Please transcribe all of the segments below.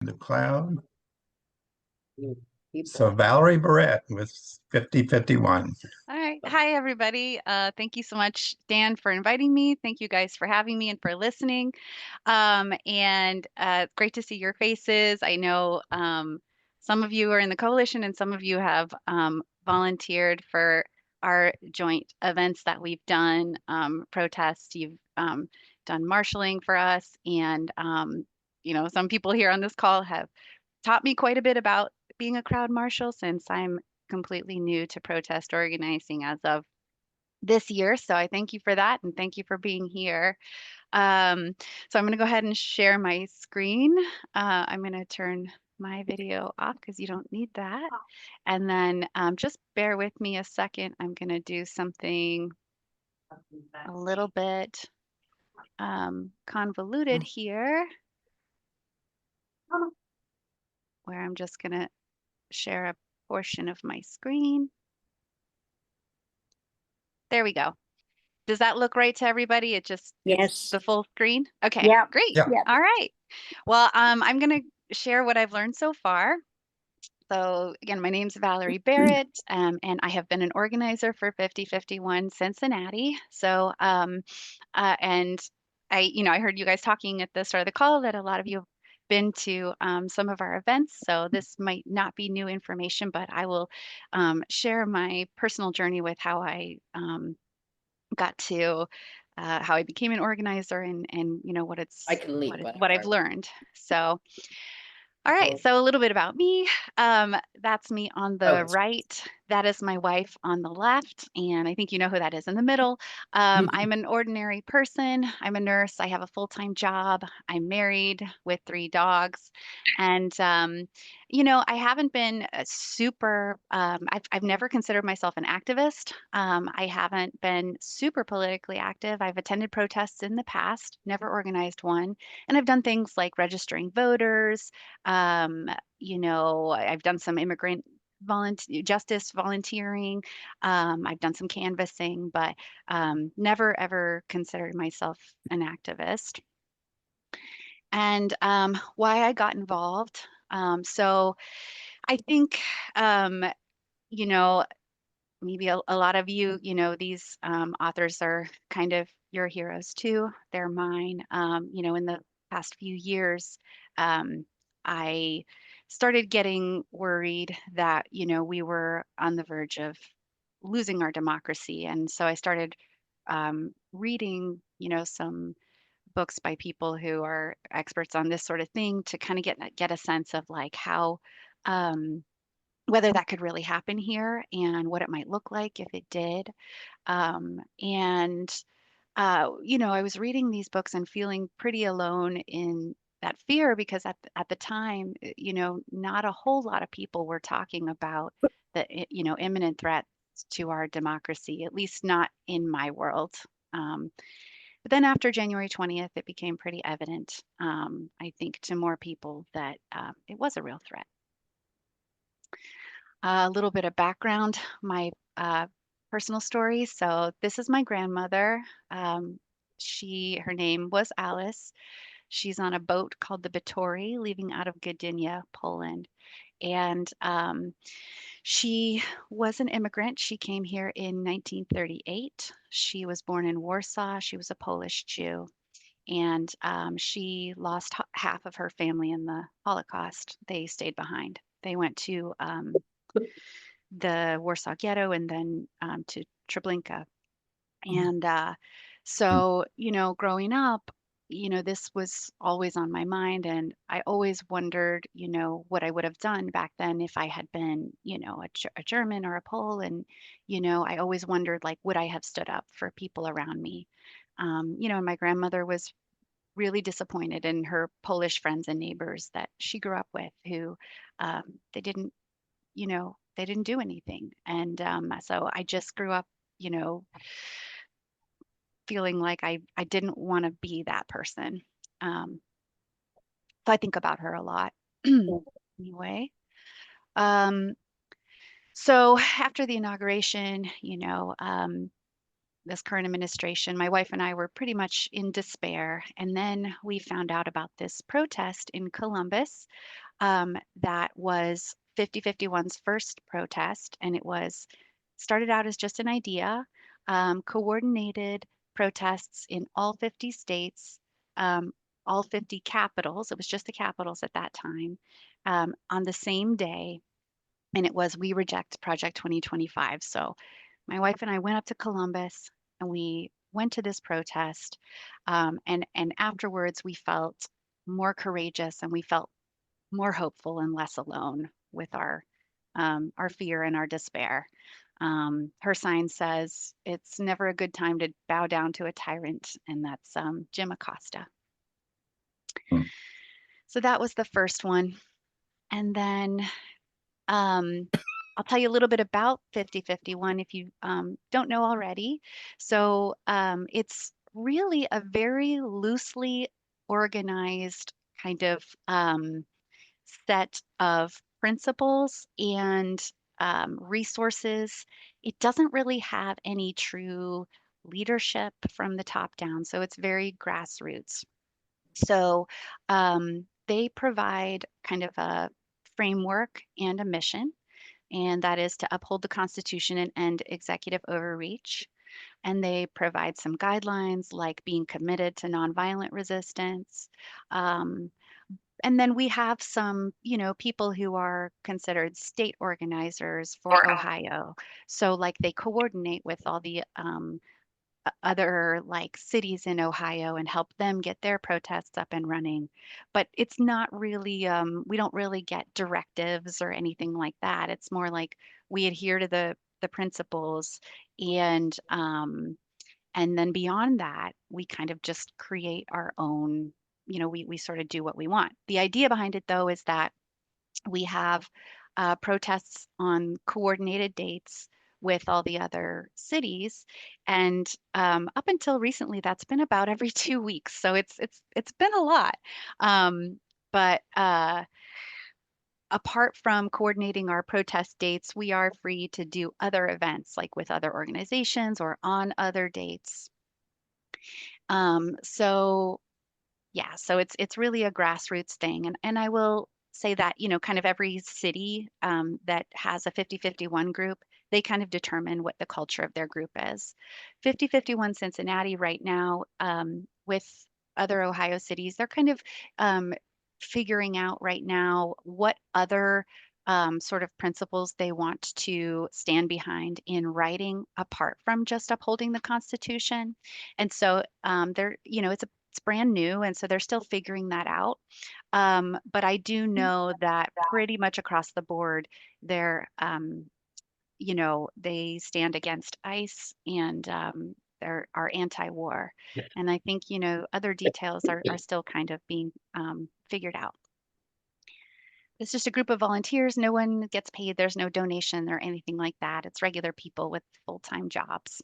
the cloud. So Valerie Barrett with 5051. All right. Hi, everybody. Thank you so much, Dan, for inviting me. Thank you guys for having me and for listening. And great to see your faces. I know some of you are in the coalition and some of you have volunteered for our joint events that we've done, protests. You've done marshaling for us. And, some people here on this call have taught me quite a bit about being a crowd marshal since I'm completely new to protest organizing as of this year. So I thank you for that and thank you for being here. So I'm going to go ahead and share my screen. I'm going to turn my video off because you don't need that. And then just bear with me a second. I'm going to do something a little bit convoluted here where I'm just going to share a portion of my screen. There we go. Does that look right to everybody? It's Yes. the full screen? Okay, Yeah. great. Yeah. All right. Well, I'm going to share what I've learned so far. So again, my name's Valerie Barrett, and I have been an organizer for 5051 Cincinnati. So, and I heard you guys talking at the start of the call that a lot of you have been to some of our events. So this might not be new information, but I will share my personal journey with how I got to how I became an organizer and what I can leave, but what I've learned. So all right, so a little bit about me. That's me on the right. That is my wife on the left, and I think you know who that is in the middle. I'm an ordinary person. I'm a nurse. I have a full-time job. I'm married with 3 dogs, and I haven't been super. I've never considered myself an activist. I haven't been super politically active. I've attended protests in the past, never organized one, and I've done things like registering voters. I've done some immigrant justice volunteering. I've done some canvassing, but never ever considered myself an activist. And why I got involved. So I think, you know, maybe a lot of you, these authors are kind of your heroes too. They're mine. In the past few years, I started getting worried that, we were on the verge of losing our democracy. And so I started reading, some books by people who are experts on this sort of thing to kind of get a sense of like how whether that could really happen here and what it might look like if it did. And I was reading these books and feeling pretty alone in that fear because at the time, not a whole lot of people were talking about the imminent threats to our democracy, at least not in my world. But then after January 20th, it became pretty evident, I think, to more people that it was a real threat. A little bit of background, my personal story. So this is my grandmother. Her name was Alice. She's on a boat called the Batory, leaving out of Gdynia, Poland. And she was an immigrant. She came here in 1938. She was born in Warsaw. She was a Polish Jew. And she lost half of her family in the Holocaust. They stayed behind. They went to the Warsaw Ghetto and then to Treblinka. And so, growing up, this was always on my mind. And I always wondered, what I would have done back then if I had been, a German or a Pole. And, I always wondered, like, would I have stood up for people around me? And my grandmother was really disappointed in her Polish friends and neighbors that she grew up with who they didn't they didn't do anything. And so I just grew up, feeling like I didn't want to be that person. So I think about her a lot. Anyway, so after the inauguration, this current administration, my wife and I were pretty much in despair. And then we found out about this protest in Columbus that was 5051's first protest, and it was started out as just an idea, coordinated protests in all 50 states, um, all 50 capitals. It was just the capitals at that time, on the same day, and it was We Reject Project 2025. So my wife and I went up to Columbus and we went to this protest, and afterwards we felt more courageous and we felt more hopeful and less alone with our fear and our despair. Her sign says it's never a good time to bow down to a tyrant, and that's Jim Acosta. Hmm. So that was the first one. And then um, I'll tell you a little bit about 5051 if you don't know already. So it's really a very loosely organized kind of set of principles and resources. It doesn't really have any true leadership from the top down, so it's very grassroots. So they provide kind of a framework and a mission, and that is to uphold the Constitution and end executive overreach. And they provide some guidelines like being committed to nonviolent resistance, um, and then we have some, people who are considered state organizers for Ohio. So like they coordinate with all the other like cities in Ohio and help them get their protests up and running. But it's not really, we don't really get directives or anything like that. It's more like we adhere to the principles, and and then beyond that, we kind of just create our own, we sort of do what we want. The idea behind it, though, is that we have protests on coordinated dates with all the other cities, and up until recently, that's been about every 2 weeks. So it's been a lot. But apart from coordinating our protest dates, we are free to do other events, like with other organizations or on other dates. So yeah, so it's really a grassroots thing. And I will say that, kind of every city that has a 5051 group, they kind of determine what the culture of their group is. 5051 Cincinnati right now, with other Ohio cities, they're kind of figuring out right now what other sort of principles they want to stand behind in writing apart from just upholding the Constitution. And so they're, it's brand new, and so they're still figuring that out. But I do know that pretty much across the board, they're, they stand against ICE, and are anti-war. And I think, other details are still kind of being figured out. It's just a group of volunteers. No one gets paid. There's no donation or anything like that. It's regular people with full-time jobs.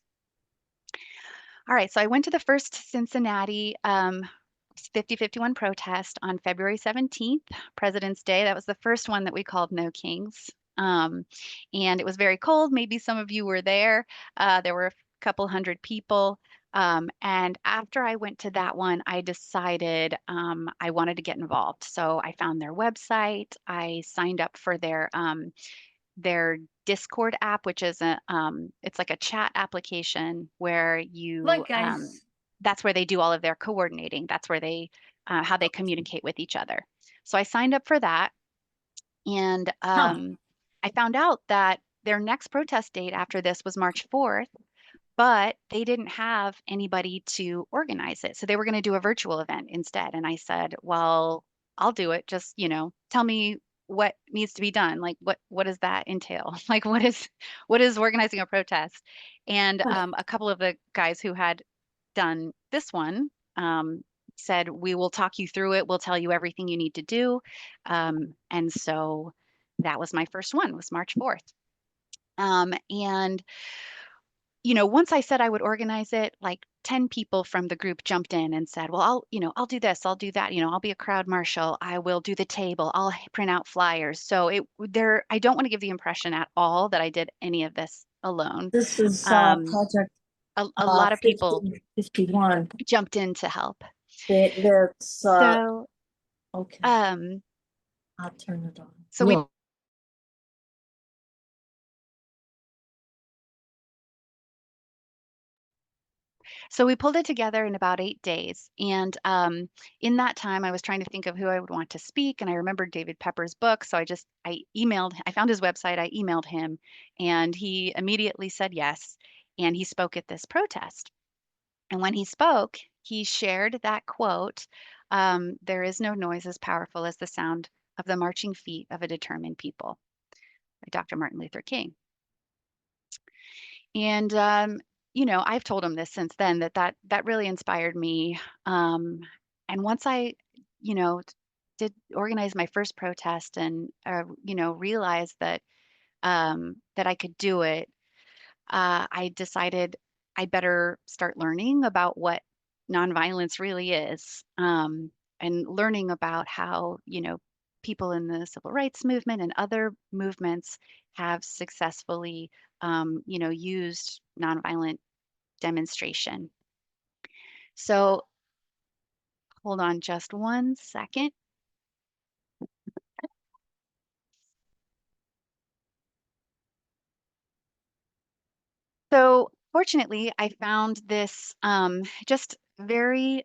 All right, so I went to the first Cincinnati 5051 protest on February 17th, President's Day. That was the first one that we called No Kings. And it was very cold. Maybe some of you were there. There were a couple hundred people. And after I went to that one, I decided I wanted to get involved. So I found their website. I signed up for their Discord app, which is it's like a chat application where you Look, guys. that's where they do all of their coordinating. That's where they how they communicate with each other. So I signed up for that, and Huh. I found out that their next protest date after this was March 4th, but they didn't have anybody to organize it. So they were going to do a virtual event instead. And I said, well, I'll do it. Just, tell me what needs to be done. Like what does that entail? Like what is organizing a protest? And a couple of the guys who had done this one said, we will talk you through it. We'll tell you everything you need to do. And so that was my first one, was March 4th. And once I said I would organize it, like 10 people from the group jumped in and said, well, I'll do this, I'll do that, I'll be a crowd marshal, I will do the table, I'll print out flyers. So I don't want to give the impression at all that I did any of this alone. This is Um, Project. a lot of people 50, 51. jumped in to help. That's So, okay. um, I'll turn it on. so we No, So we pulled it together in about 8 days. And in that time, I was trying to think of who I would want to speak. And I remembered David Pepper's book. So I found his website, I emailed him, and he immediately said yes. And he spoke at this protest. And when he spoke, he shared that quote, there is no noise as powerful as the sound of the marching feet of a determined people, by Dr. Martin Luther King. And I've told him this since then that really inspired me. Um, and once I, you know, did organize my first protest and realized that I could do it, I decided I better start learning about what nonviolence really is, and learning about how people in the civil rights movement and other movements have successfully used nonviolent demonstration. So hold on just one second. So fortunately, I found this just very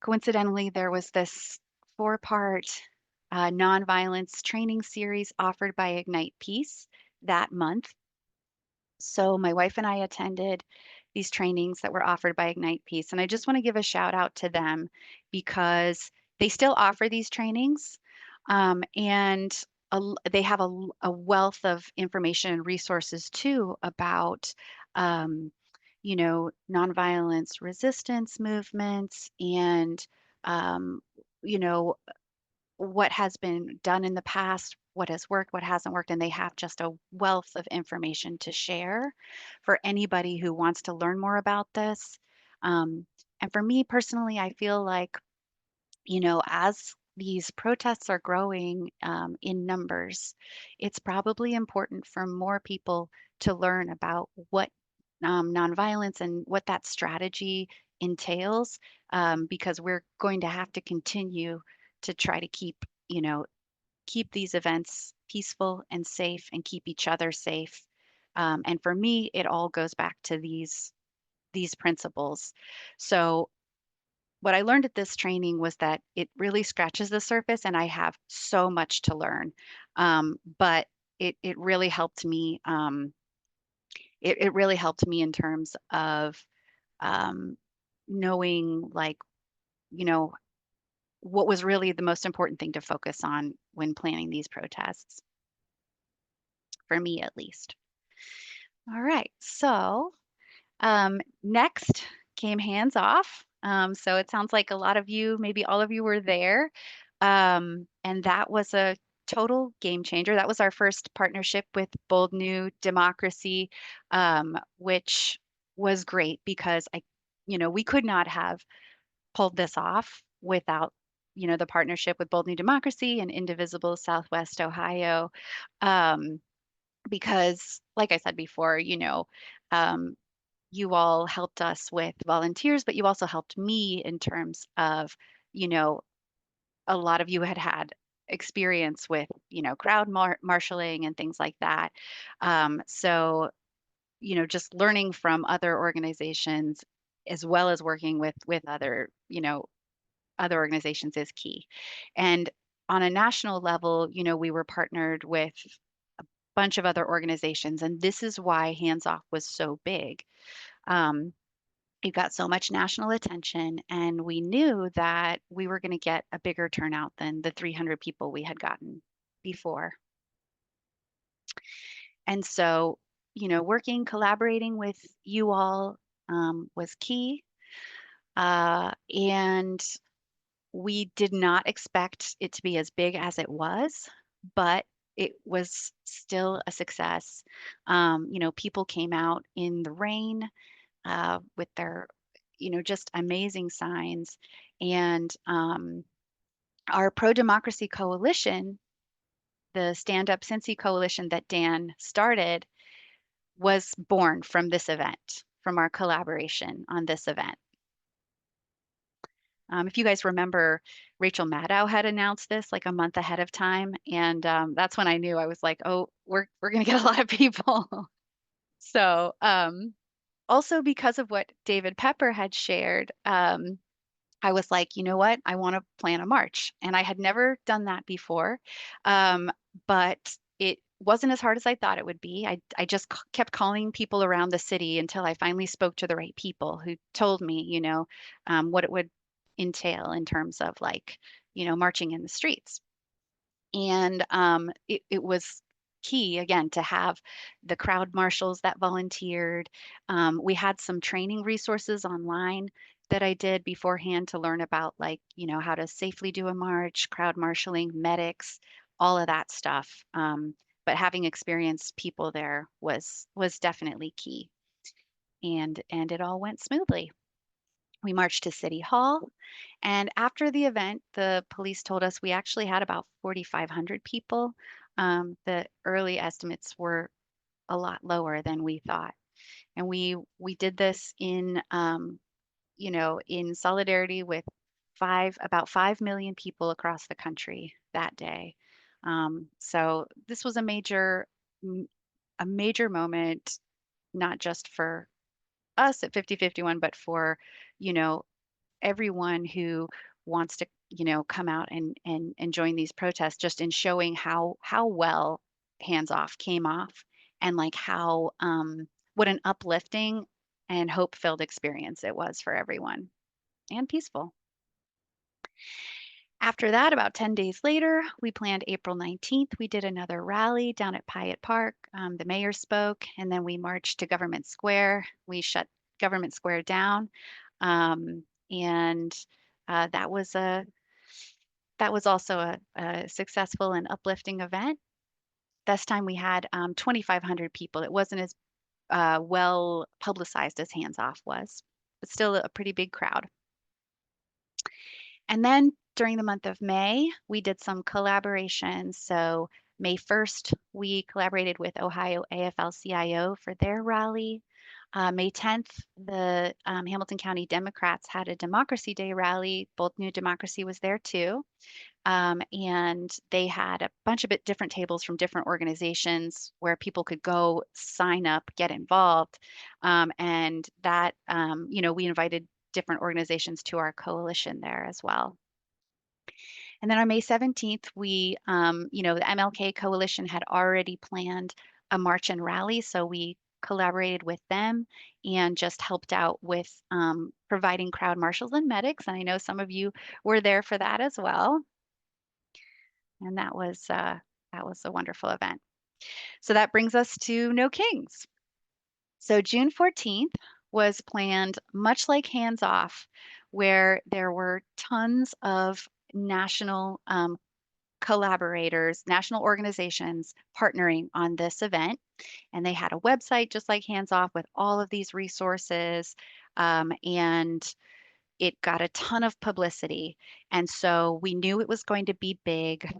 coincidentally, there was this four-part nonviolence training series offered by Ignite Peace that month. So my wife and I attended these trainings that were offered by Ignite Peace. And I just want to give a shout out to them because they still offer these trainings. And they have a wealth of information and resources too about, nonviolence resistance movements and, um, you know, what has been done in the past, what has worked, what hasn't worked, and they have just a wealth of information to share for anybody who wants to learn more about this. And for me personally, I feel like, as these protests are growing in numbers, it's probably important for more people to learn about what nonviolence and what that strategy entails, because we're going to have to continue to try to keep these events peaceful and safe and keep each other safe. And for me, it all goes back to these principles. So what I learned at this training was that it really scratches the surface, and I have so much to learn. But it really helped me. It really helped me in terms of um, knowing, like, you know what was really the most important thing to focus on when planning these protests, for me at least. All right, so next came hands off. So it sounds like a lot of you, maybe all of you, were there. And that was a total game changer. That was our first partnership with Bold New Democracy, which was great because we could not have pulled this off without, the partnership with Bold New Democracy and Indivisible Southwest Ohio. Um, because, like I said before, um, you all helped us with volunteers, but you also helped me in terms of, you know, a lot of you had experience with, crowd marshaling and things like that. So, just learning from other organizations as well as working with other organizations is key. And on a national level, we were partnered with a bunch of other organizations, and this is why Hands Off was so big. Um, it got so much national attention, and we knew that we were going to get a bigger turnout than the 300 people we had gotten before. And so, collaborating with you all was key. And we did not expect it to be as big as it was, but it was still a success. People came out in the rain with their, just amazing signs. And our pro democracy coalition, the Stand Up Cincy coalition that Dan started, was born from this event. from our collaboration on this event. If you guys remember, Rachel Maddow had announced this like a month ahead of time, and that's when I knew. I was like, oh, we're gonna get a lot of people. So also because of what David Pepper had shared, I was like, you know what? I want to plan a march. And I had never done that before. Um, but it wasn't as hard as I thought it would be. I just kept calling people around the city until I finally spoke to the right people who told me, what it would entail in terms of like, marching in the streets. And it was key again to have the crowd marshals that volunteered. We had some training resources online that I did beforehand to learn about like, how to safely do a march, crowd marshaling, medics, all of that stuff. But having experienced people there was definitely key. And it all went smoothly. We marched to City Hall, and after the event, the police told us we actually had about 4,500 people. The early estimates were a lot lower than we thought, and we did this in solidarity with about 5 million people across the country that day. So this was m- a major moment, not just for us at 5051, but for you know everyone who wants to, come out and join these protests, just in showing how well Hands Off came off, and like how what an uplifting and hope-filled experience it was for everyone, and peaceful. After that, about 10 days later, we planned April 19th. We did another rally down at Pyatt Park. The mayor spoke, and then we marched to Government Square. We shut Government Square down. And that was also a successful and uplifting event. This time we had 2,500 people. It wasn't as well publicized as Hands Off was, but still a pretty big crowd. And then during the month of May, we did some collaborations. So May 1st, we collaborated with Ohio AFL-CIO for their rally. May 10th, the Hamilton County Democrats had a Democracy Day rally. Bold New Democracy was there too. And they had a bunch of different tables from different organizations where people could go sign up, get involved. And that, we invited different organizations to our coalition there as well. And then on May 17th, the MLK Coalition had already planned a march and rally. So we collaborated with them and just helped out with providing crowd marshals and medics. And I know some of you were there for that as well. And that was a wonderful event. So that brings us to No Kings. So June 14th was planned much like Hands Off, where there were tons of national collaborators, national organizations partnering on this event. And they had a website just like Hands Off with all of these resources. And it got a ton of publicity. And so we knew it was going to be big.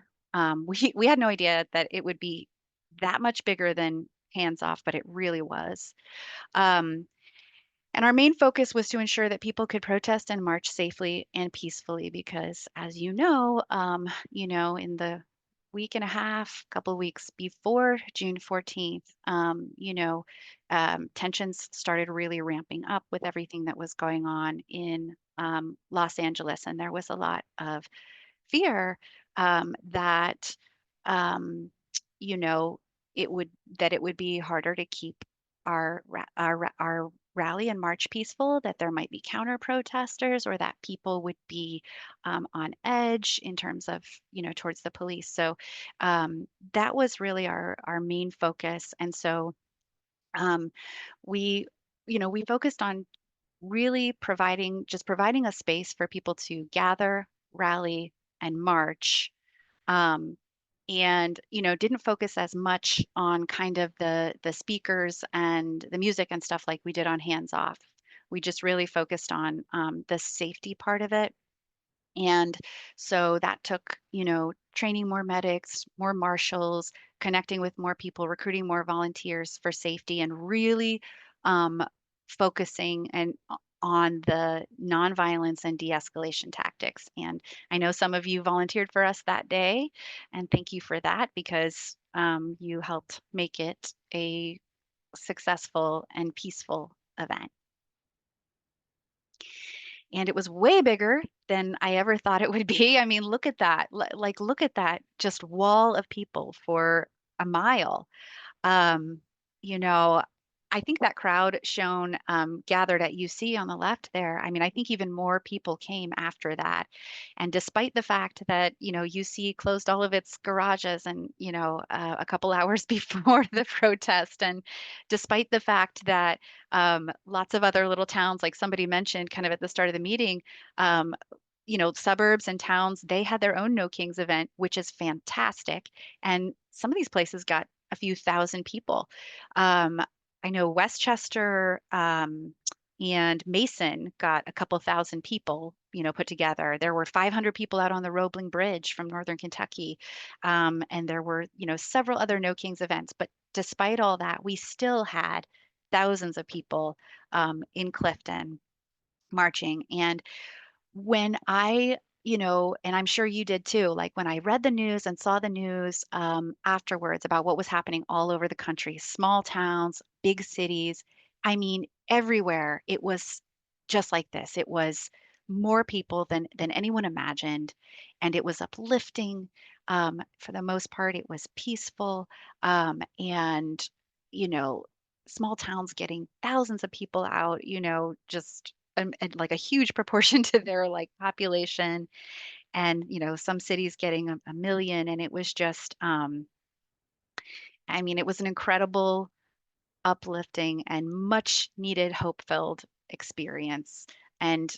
We had no idea that it would be that much bigger than Hands Off, but it really was. Um, and our main focus was to ensure that people could protest and march safely and peacefully because, as in the week and a half, couple of weeks before June 14th, tensions started really ramping up with everything that was going on in Los Angeles. And there was a lot of fear that, um, you know, it would be harder to keep our rally and march peaceful, that there might be counter protesters or that people would be on edge in terms of, towards the police. So that was really our main focus. And so um, we, we focused on really providing a space for people to gather, rally, and march. Um, and didn't focus as much on kind of the speakers and the music and stuff like we did on Hands Off. We just really focused on the safety part of it. And so that took, training more medics, more marshals, connecting with more people, recruiting more volunteers for safety, and really focusing and on the nonviolence and de-escalation tactics. And I know some of you volunteered for us that day, and thank you for that because you helped make it a successful and peaceful event. And it was way bigger than I ever thought it would be. I mean, look at that. Like, look at that just wall of people for a mile. Um, you know, I think that crowd shown gathered at UC on the left there. I mean, I think even more people came after that. And despite the fact that, UC closed all of its garages and, a couple hours before the protest, and despite the fact that lots of other little towns, like somebody mentioned kind of at the start of the meeting, um, suburbs and towns, they had their own No Kings event, which is fantastic. And some of these places got a few thousand people. Um, I know Westchester and Mason got a couple thousand people, put together. There were 500 people out on the Roebling Bridge from Northern Kentucky. And there were, several other No Kings events. But despite all that, we still had thousands of people in Clifton marching. And when and I'm sure you did too, like when I read the news and saw the news afterwards about what was happening all over the country, small towns, big cities, I mean, everywhere, it was just like this. It was more people than anyone imagined, and it was uplifting. For the most part, it was peaceful, and you know, small towns getting thousands of people out, just and like a huge proportion to their like population, and some cities getting a million, and it was just I mean, it was an incredible, uplifting, and much needed hope-filled experience. And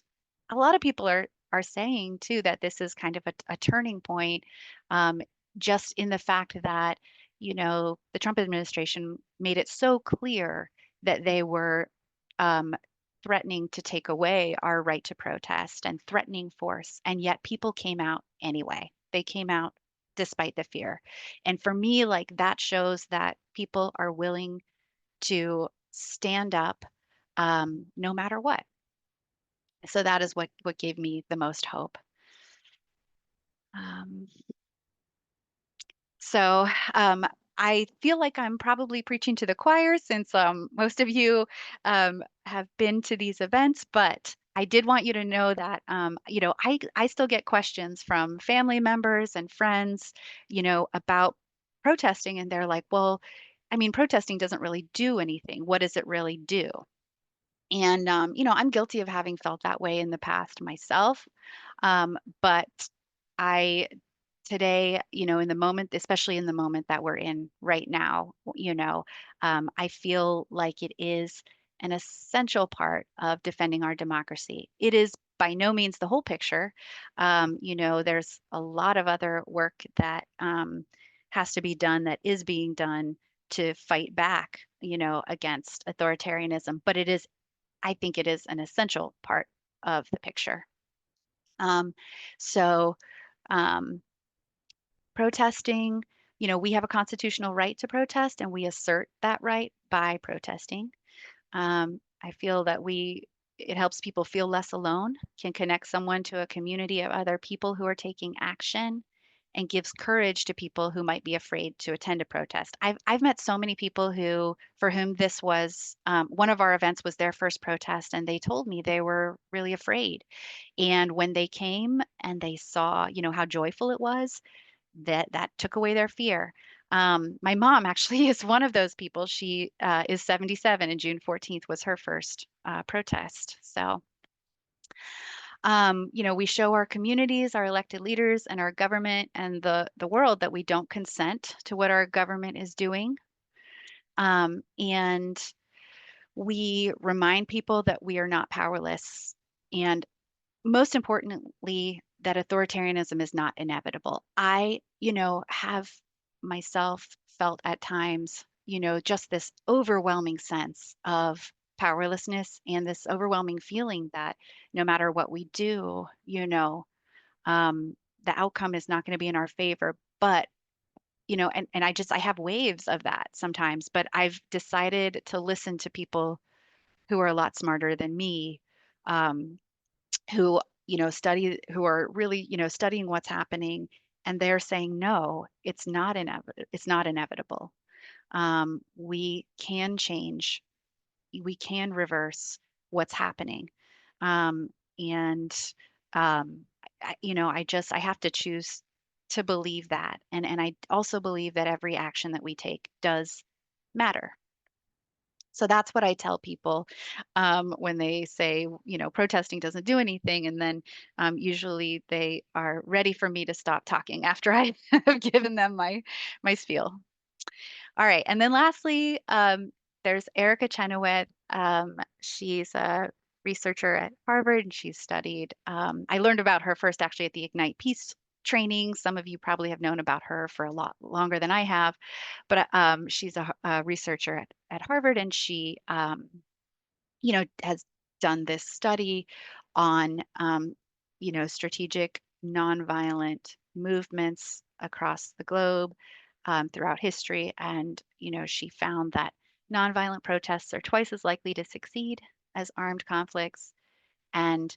a lot of people are saying too that this is kind of a turning point, um, just in the fact that the Trump administration made it so clear that they were um, threatening to take away our right to protest and threatening force, and yet people came out anyway. They came out despite the fear. And for me, like that shows that people are willing to stand up no matter what. So that is what gave me the most hope. Um, so I feel like I'm probably preaching to the choir since most of you have been to these events, but I did want you to know that I still get questions from family members and friends, about protesting, and they're like, well, I mean, protesting doesn't really do anything. What does it really do? And, I'm guilty of having felt that way in the past myself. But I, today, in the moment, especially in the moment that we're in right now, I feel like it is an essential part of defending our democracy. It is by no means the whole picture. There's a lot of other work that has to be done, that is being done to fight back, against authoritarianism, but I think it is an essential part of the picture. Um, so, um, protesting, we have a constitutional right to protest, and we assert that right by protesting. I feel that it helps people feel less alone, can connect someone to a community of other people who are taking action, and gives courage to people who might be afraid to attend a protest. I've met so many people for whom this was one of our events was their first protest, and they told me they were really afraid. And when they came and they saw, how joyful it was, that took away their fear. My mom actually is one of those people. She is 77, and June 14th was her first protest. So, we show our communities, our elected leaders, and our government and the world that we don't consent to what our government is doing. And we remind people that we are not powerless. And most importantly, that authoritarianism is not inevitable. I, have myself felt at times, just this overwhelming sense of powerlessness, and this overwhelming feeling that no matter what we do, um, the outcome is not going to be in our favor. But, I have waves of that sometimes, but I've decided to listen to people who are a lot smarter than me, um, who, who are really, studying what's happening, and they're saying, no, it's not inevitable. We can change, we can reverse what's happening. Um, and I have to choose to believe that. And I also believe that every action that we take does matter. So that's what I tell people when they say, protesting doesn't do anything. And then usually they are ready for me to stop talking after I have given them my spiel. All right. And then lastly, there's Erica Chenoweth. She's a researcher at Harvard, and she's studied. I learned about her first actually at the Ignite Peace training. Some of you probably have known about her for a lot longer than I have, but she's a researcher at Harvard, and she, has done this study on, strategic nonviolent movements across the globe throughout history. And, she found that nonviolent protests are twice as likely to succeed as armed conflicts. And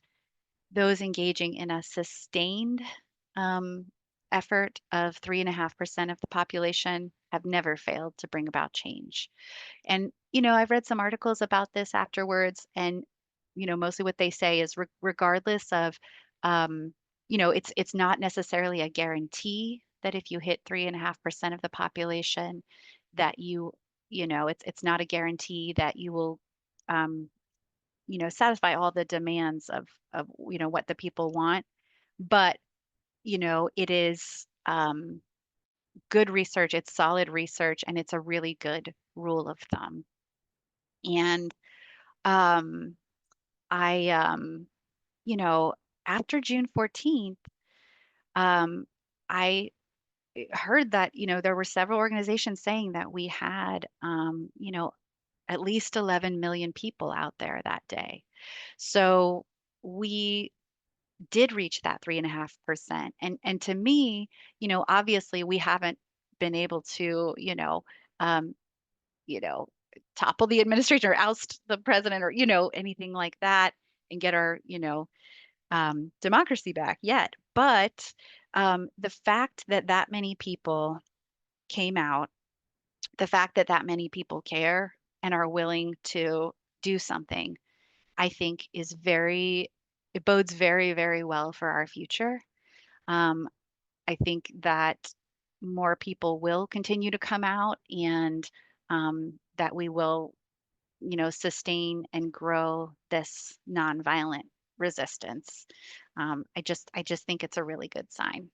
those engaging in a sustained um, effort of 3.5% of the population have never failed to bring about change. And, I've read some articles about this afterwards, and, mostly what they say is regardless of, um, it's not necessarily a guarantee that if you hit 3.5% of the population, that it's not a guarantee that you will, um, satisfy all the demands of, what the people want. But, it is, good research, it's solid research, and it's a really good rule of thumb. And um, I, you know, after June 14th, um, I heard that, there were several organizations saying that we had, at least 11 million people out there that day. So we did reach that 3.5%. And to me, obviously we haven't been able to, um, you know, topple the administration or oust the president or, anything like that and get our, democracy back yet. But the fact that that many people came out, the fact that that many people care and are willing to do something, I think it bodes very, very well for our future. Um, I think that more people will continue to come out, and that we will, sustain and grow this nonviolent resistance. I just think it's a really good sign.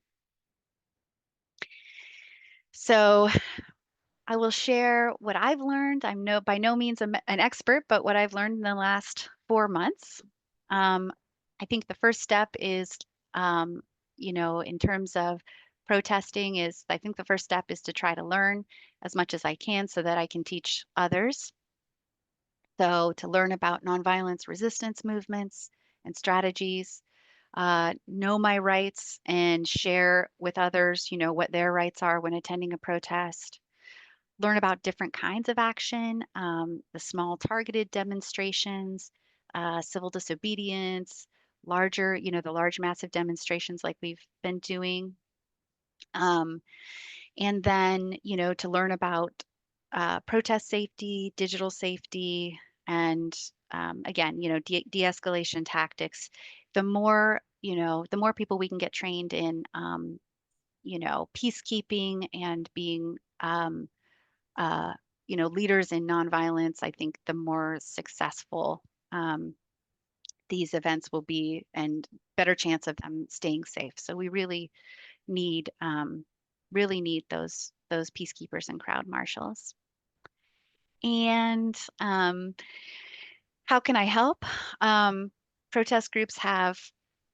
So I will share what I've learned. I'm by no means an expert, but what I've learned in the last 4 months. Um, I think the first step is, um, in terms of protesting, I think the first step is to try to learn as much as I can so that I can teach others. So to learn about nonviolence resistance movements and strategies, know my rights and share with others, what their rights are when attending a protest. Learn about different kinds of action, the small targeted demonstrations, civil disobedience, larger, the large massive demonstrations like we've been doing. Um, and then, to learn about protest safety, digital safety, and again, de-escalation tactics. The more people we can get trained in, peacekeeping and being, uh, leaders in nonviolence, I think the more successful these events will be and better chance of them staying safe. So we need really need those peacekeepers and crowd marshals. And how can I help? Protest groups have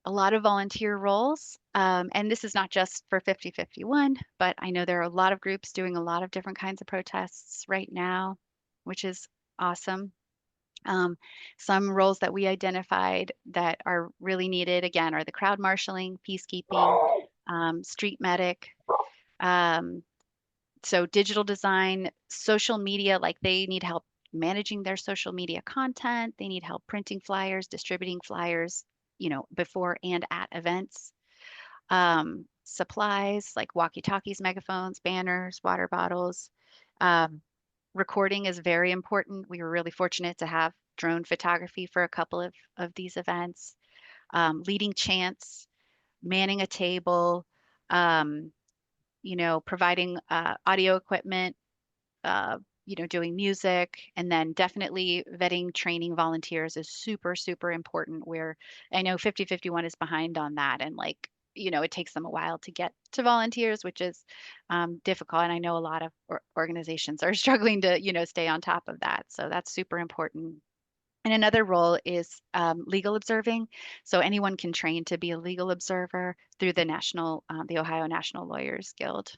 a lot of volunteer roles. And this is not just for 5051, but I know there are a lot of groups doing a lot of different kinds of protests right now, which is awesome. Some roles that we identified that are really needed, again, are the crowd marshaling, peacekeeping, street medic, um, so digital design, social media, like they need help managing their social media content. They need help printing flyers, distributing flyers, before and at events. Supplies like walkie-talkies, megaphones, banners, water bottles. Um, Recording is very important. We were really fortunate to have drone photography for a couple of these events. Leading chants, manning a table, um, providing audio equipment, uh, doing music, and then definitely vetting training volunteers is super, super important. Where I know 5051 is behind on that, and like, it takes them a while to get to volunteers, which is difficult. And I know a lot of organizations are struggling to, stay on top of that. So that's super important. And another role is legal observing. So anyone can train to be a legal observer through the Ohio National Lawyers Guild.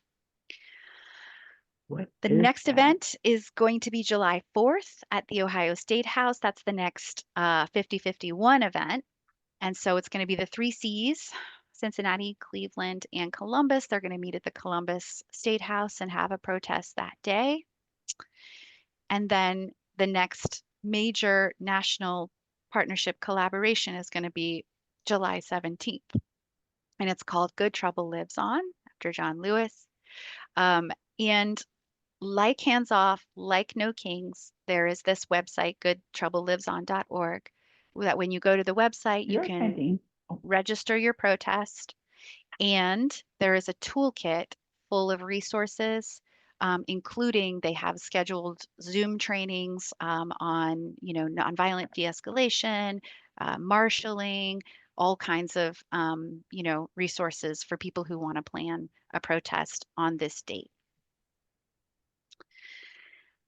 What The is next that? event is going to be July 4th at the Ohio State House. That's the next 5051 event. And so it's going to be the three C's, Cincinnati, Cleveland, and Columbus. They're going to meet at the Columbus State House and have a protest that day. And then the next major national partnership collaboration is going to be July 17th. And it's called Good Trouble Lives On, after John Lewis. And like Hands Off, like No Kings, there is this website, goodtroubleliveson.org, that when you go to the website, you You're can attending. Oh, register your protest. And there is a toolkit full of resources, including they have scheduled Zoom trainings on, nonviolent de-escalation, marshaling, all kinds of, resources for people who want to plan a protest on this date.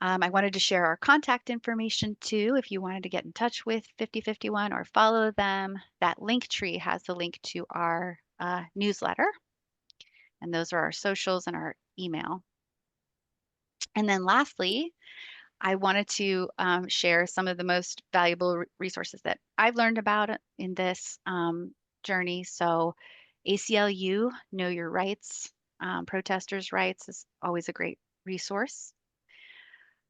I wanted to share our contact information too. If you wanted to get in touch with 5051 or follow them, that link tree has the link to our newsletter. And those are our socials and our email. And then lastly, I wanted to share some of the most valuable resources that I've learned about in this journey. So ACLU, Know Your Rights, Protesters' Rights is always a great resource.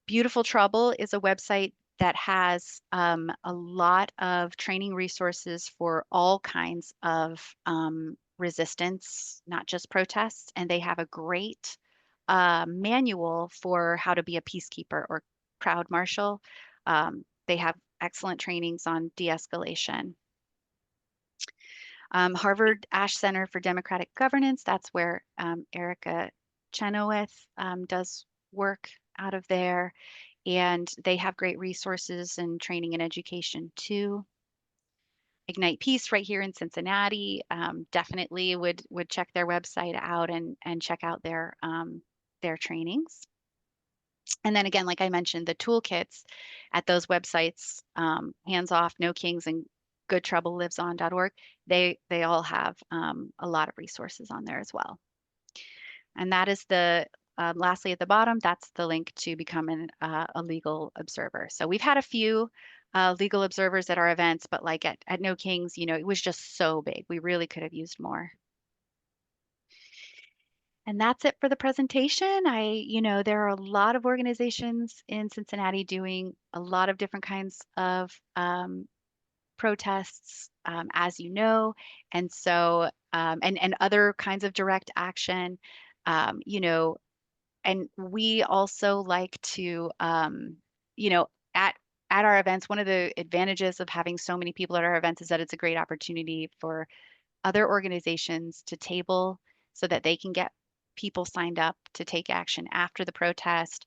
Beautiful Trouble is a website that has a lot of training resources for all kinds of resistance, not just protests. And they have a great manual for how to be a peacekeeper or crowd marshal. They have excellent trainings on de-escalation. Harvard Ash Center for Democratic Governance, that's where Erica Chenoweth does work out of there. And they have great resources and training and education too. Ignite Peace right here in Cincinnati, definitely would check their website out and check out their trainings. And then again, like I mentioned, the toolkits at those websites, Hands Off, No Kings, and goodtroubleliveson.org, they all have a lot of resources on there as well. And that is lastly at the bottom, that's the link to become a legal observer. So we've had a few legal observers at our events, but like at No Kings, it was just so big. We really could have used more. And that's it for the presentation. There are a lot of organizations in Cincinnati doing a lot of different kinds of protests, as you know, and so and other kinds of direct action, and we also like to, you know, at at our events, one of the advantages of having so many people at our events is that it's a great opportunity for other organizations to table so that they can get people signed up to take action after the protest.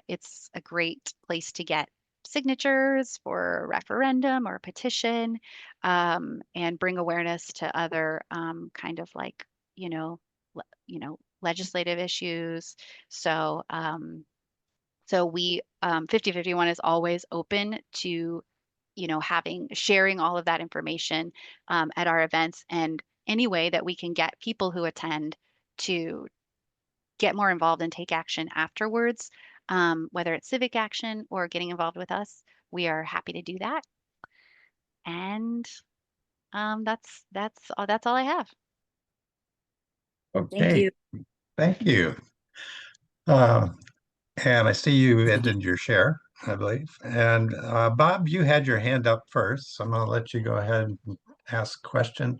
It's a great place to get signatures for a referendum or a petition, and bring awareness to other kind of like, you know, legislative issues. So, we 5051 is always open to, sharing all of that information at our events, and any way that we can get people who attend to get more involved and take action afterwards, whether it's civic action or getting involved with us, we are happy to do that. And that's all I have. Thank okay. you. Thank you. And I see you ended your share. I believe. And Bob, you had your hand up first, so I'm going to let you go ahead and ask a question.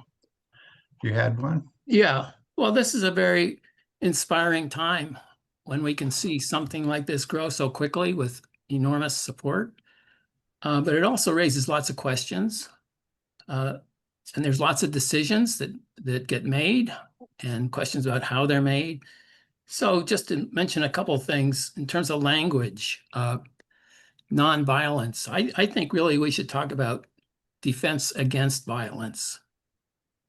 You had one? Yeah, well, this is a very inspiring time when we can see something like this grow so quickly with enormous support. But it also raises lots of questions. And there's lots of decisions that get made and questions about how they're made. So just to mention a couple of things in terms of language, nonviolence, I think really we should talk about defense against violence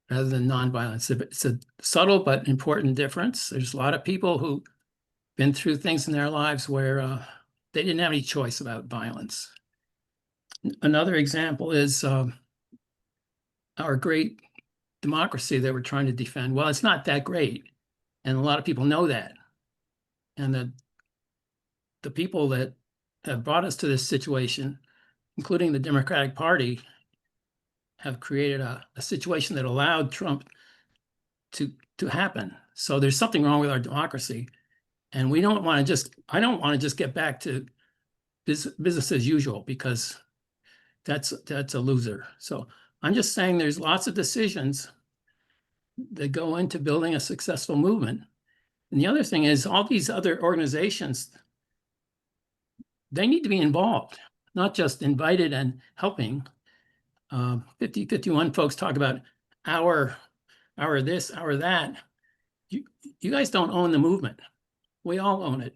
rather than nonviolence. It's a subtle but important difference. There's a lot of people who've been through things in their lives where they didn't have any choice about violence. Another example is our great democracy that we're trying to defend. Well, it's not that great, and a lot of people know that. And the people that have brought us to this situation, including the Democratic Party, have created a situation that allowed Trump to happen. So there's something wrong with our democracy. And we don't want to just, I don't want to just get back to business as usual, because that's a loser. So I'm just saying there's lots of decisions that go into building a successful movement. And the other thing is all these other organizations, they need to be involved, not just invited and helping. 51 folks talk about our this, our that. You guys don't own the movement. We all own it.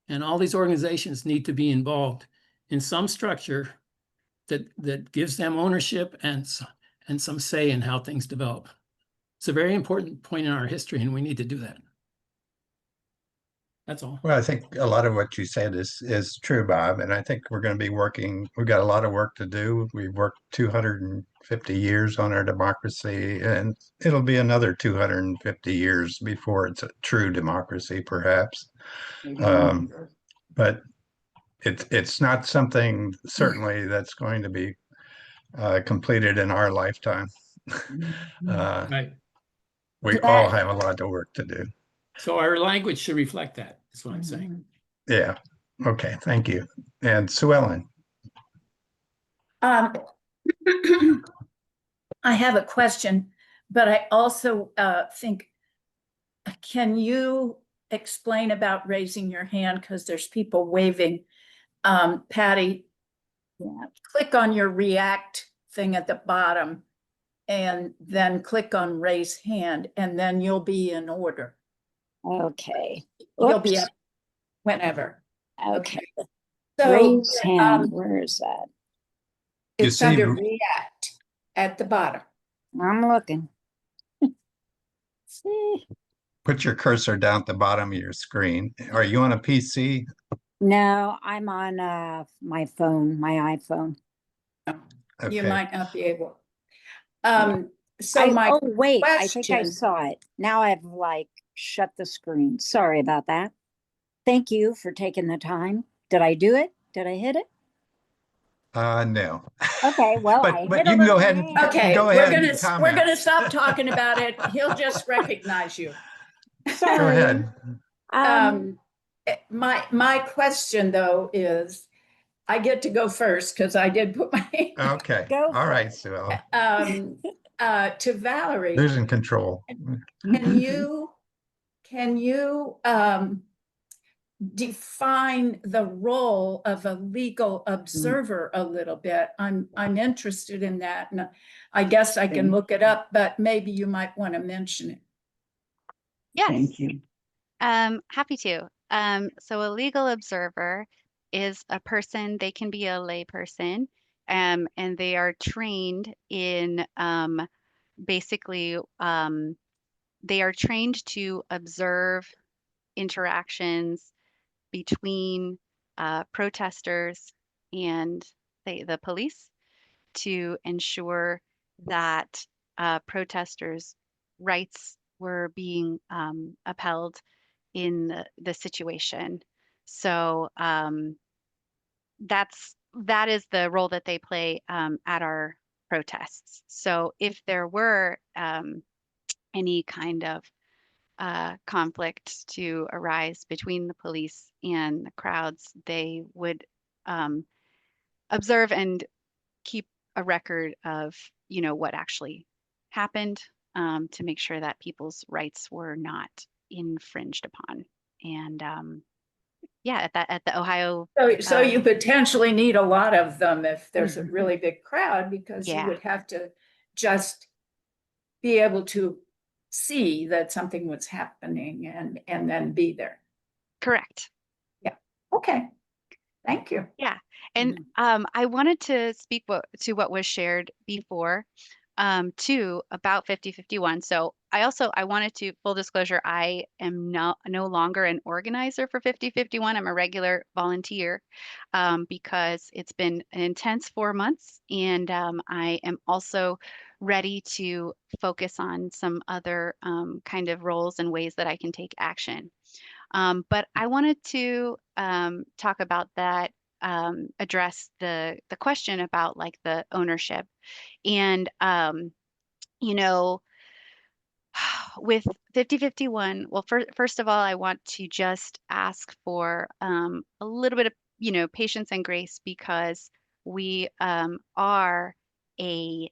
And all these organizations need to be involved in some structure that gives them ownership and some say in how things develop. It's a very important point in our history, and we need to do that. That's all. Well, I think a lot of what you said is true, Bob. And I think we're going to be working, we've got a lot of work to do. We've worked 250 years on our democracy, and it'll be another 250 years before it's a true democracy, perhaps. But it's not something certainly that's going to be completed in our lifetime. Right. We all have a lot of work to do. So our language should reflect that, is what I'm saying. Yeah. Okay. Thank you. And Sue Ellen. I have a question, but I also think, can you explain about raising your hand? Because there's people waving. Patty, click on your react thing at the bottom and then click on raise hand, and then you'll be in order. Okay. You'll be Oops. up whenever. Okay. So Raise hand. Where is that? You it's see- under react at the bottom. I'm looking. See? Put your cursor down at the bottom of your screen. Are you on a PC? No, I'm on my phone, my iPhone. Okay. You might not be able. So oh wait, I think I question- saw it. Now I've shut the screen. Sorry about that. Thank you for taking the time. Did I do it? Did I hit it? No. Okay, well, But I but hit you a can go little ahead and hand. Okay, go we're ahead gonna and comment. stop talking about it. He'll just recognize you. Sorry. Go ahead. My question though is, I get to go first because I did put my Okay. Go All for right, it. Sue Ellen. to Valerie. Losing control. Can you define the role of a legal observer a little bit? I'm interested in that, and I guess I can look it up, but maybe you might want to mention it. Yes. Thank you. Happy to. So a legal observer is a person, they can be a lay person, and they are trained in basically they are trained to observe interactions between protesters and the police to ensure that protesters' rights were being upheld in the situation. So that is the role that they play at our protests. So if there were any kind of conflict to arise between the police and the crowds, they would observe and keep a record of, what actually happened, to make sure that people's rights were not infringed upon. And yeah, at the Ohio, So you potentially need a lot of them if there's a really big crowd, because you Yeah. would have to just be able to see that something was happening and then be there. correct. Okay, thank you. Yeah. And I wanted to speak to what was shared before, too, about 5051. So I wanted to, full disclosure, I am no longer an organizer for 5051. I'm a regular volunteer, because it's been an intense 4 months, and I am also ready to focus on some other kind of roles and ways that I can take action. But I wanted to talk about that, address the question about like the ownership. And you know, with 5051, well, first of all, I want to just ask for a little bit of, patience and grace, because we are a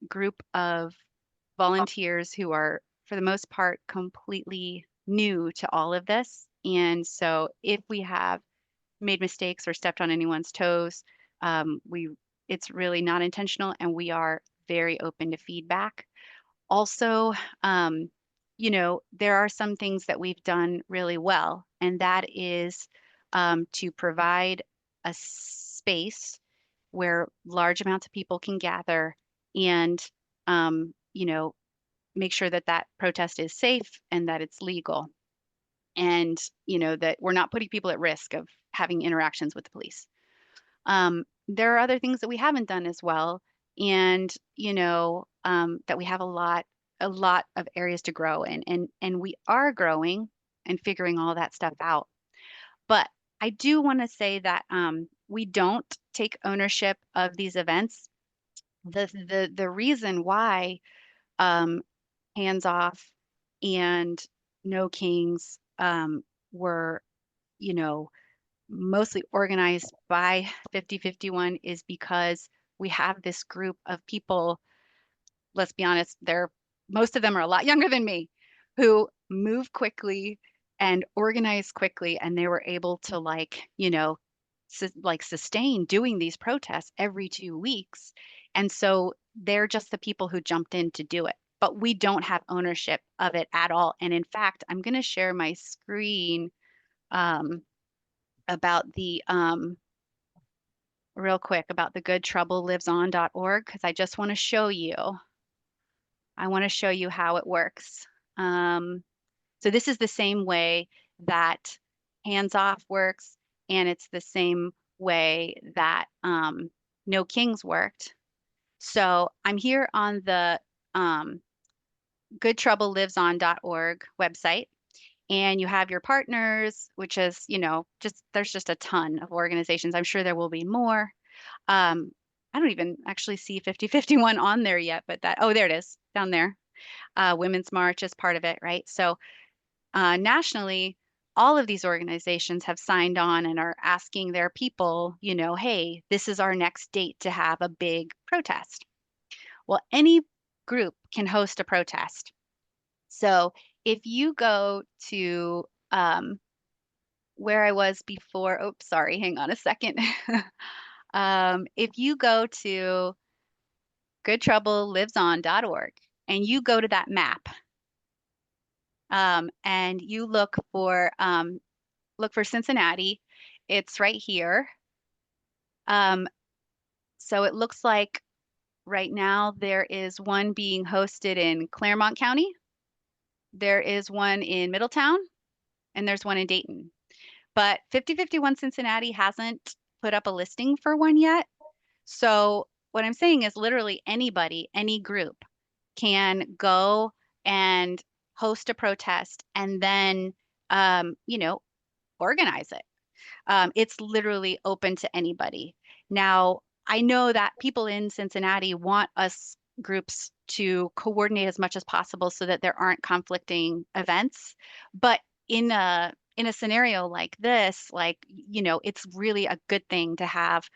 group of volunteers who are, for the most part, completely new to all of this. And so if we have made mistakes or stepped on anyone's toes, it's really not intentional, and we are very open to feedback. Also, there are some things that we've done really well, and that is to provide a space where large amounts of people can gather, and make sure that that protest is safe and that it's legal, and that we're not putting people at risk of having interactions with the police. There are other things that we haven't done as well, and that we have a lot of areas to grow in, and we are growing and figuring all that stuff out. But I do want to say that we don't take ownership of these events. The reason why Hands Off and No Kings were, mostly organized by 5051 is because we have this group of people, let's be honest, most of them are a lot younger than me, who move quickly and organize quickly, and they were able to sustain doing these protests every 2 weeks. And so they're just the people who jumped in to do it. But we don't have ownership of it at all. And in fact, I'm going to share my screen about the real quick about the goodtroubleliveson.org, because I just want to show you. I want to show you how it works. So this is the same way that Hands Off works, and it's the same way that No Kings worked. So I'm here on the goodtroubleliveson.org website, and you have your partners, which is, there's just a ton of organizations. I'm sure there will be more. I don't even actually see 5051 on there yet, but there it is down there. Women's March is part of it, right? So nationally, all of these organizations have signed on and are asking their people, hey, this is our next date to have a big protest. Well, any group can host a protest. So if you go to where I was before, oops, sorry, hang on a second. If you go to goodtroubleliveson.org and you go to that map, and you look for Cincinnati, it's right here. So it looks like right now there is one being hosted in Claremont County. There is one in Middletown, and there's one in Dayton. But 5051 Cincinnati hasn't put up a listing for one yet. So what I'm saying is literally anybody, any group can go and host a protest and then, organize it. It's literally open to anybody. Now, I know that people in Cincinnati want us groups to coordinate as much as possible so that there aren't conflicting events. But in a in a scenario like this, like, it's really a good thing to have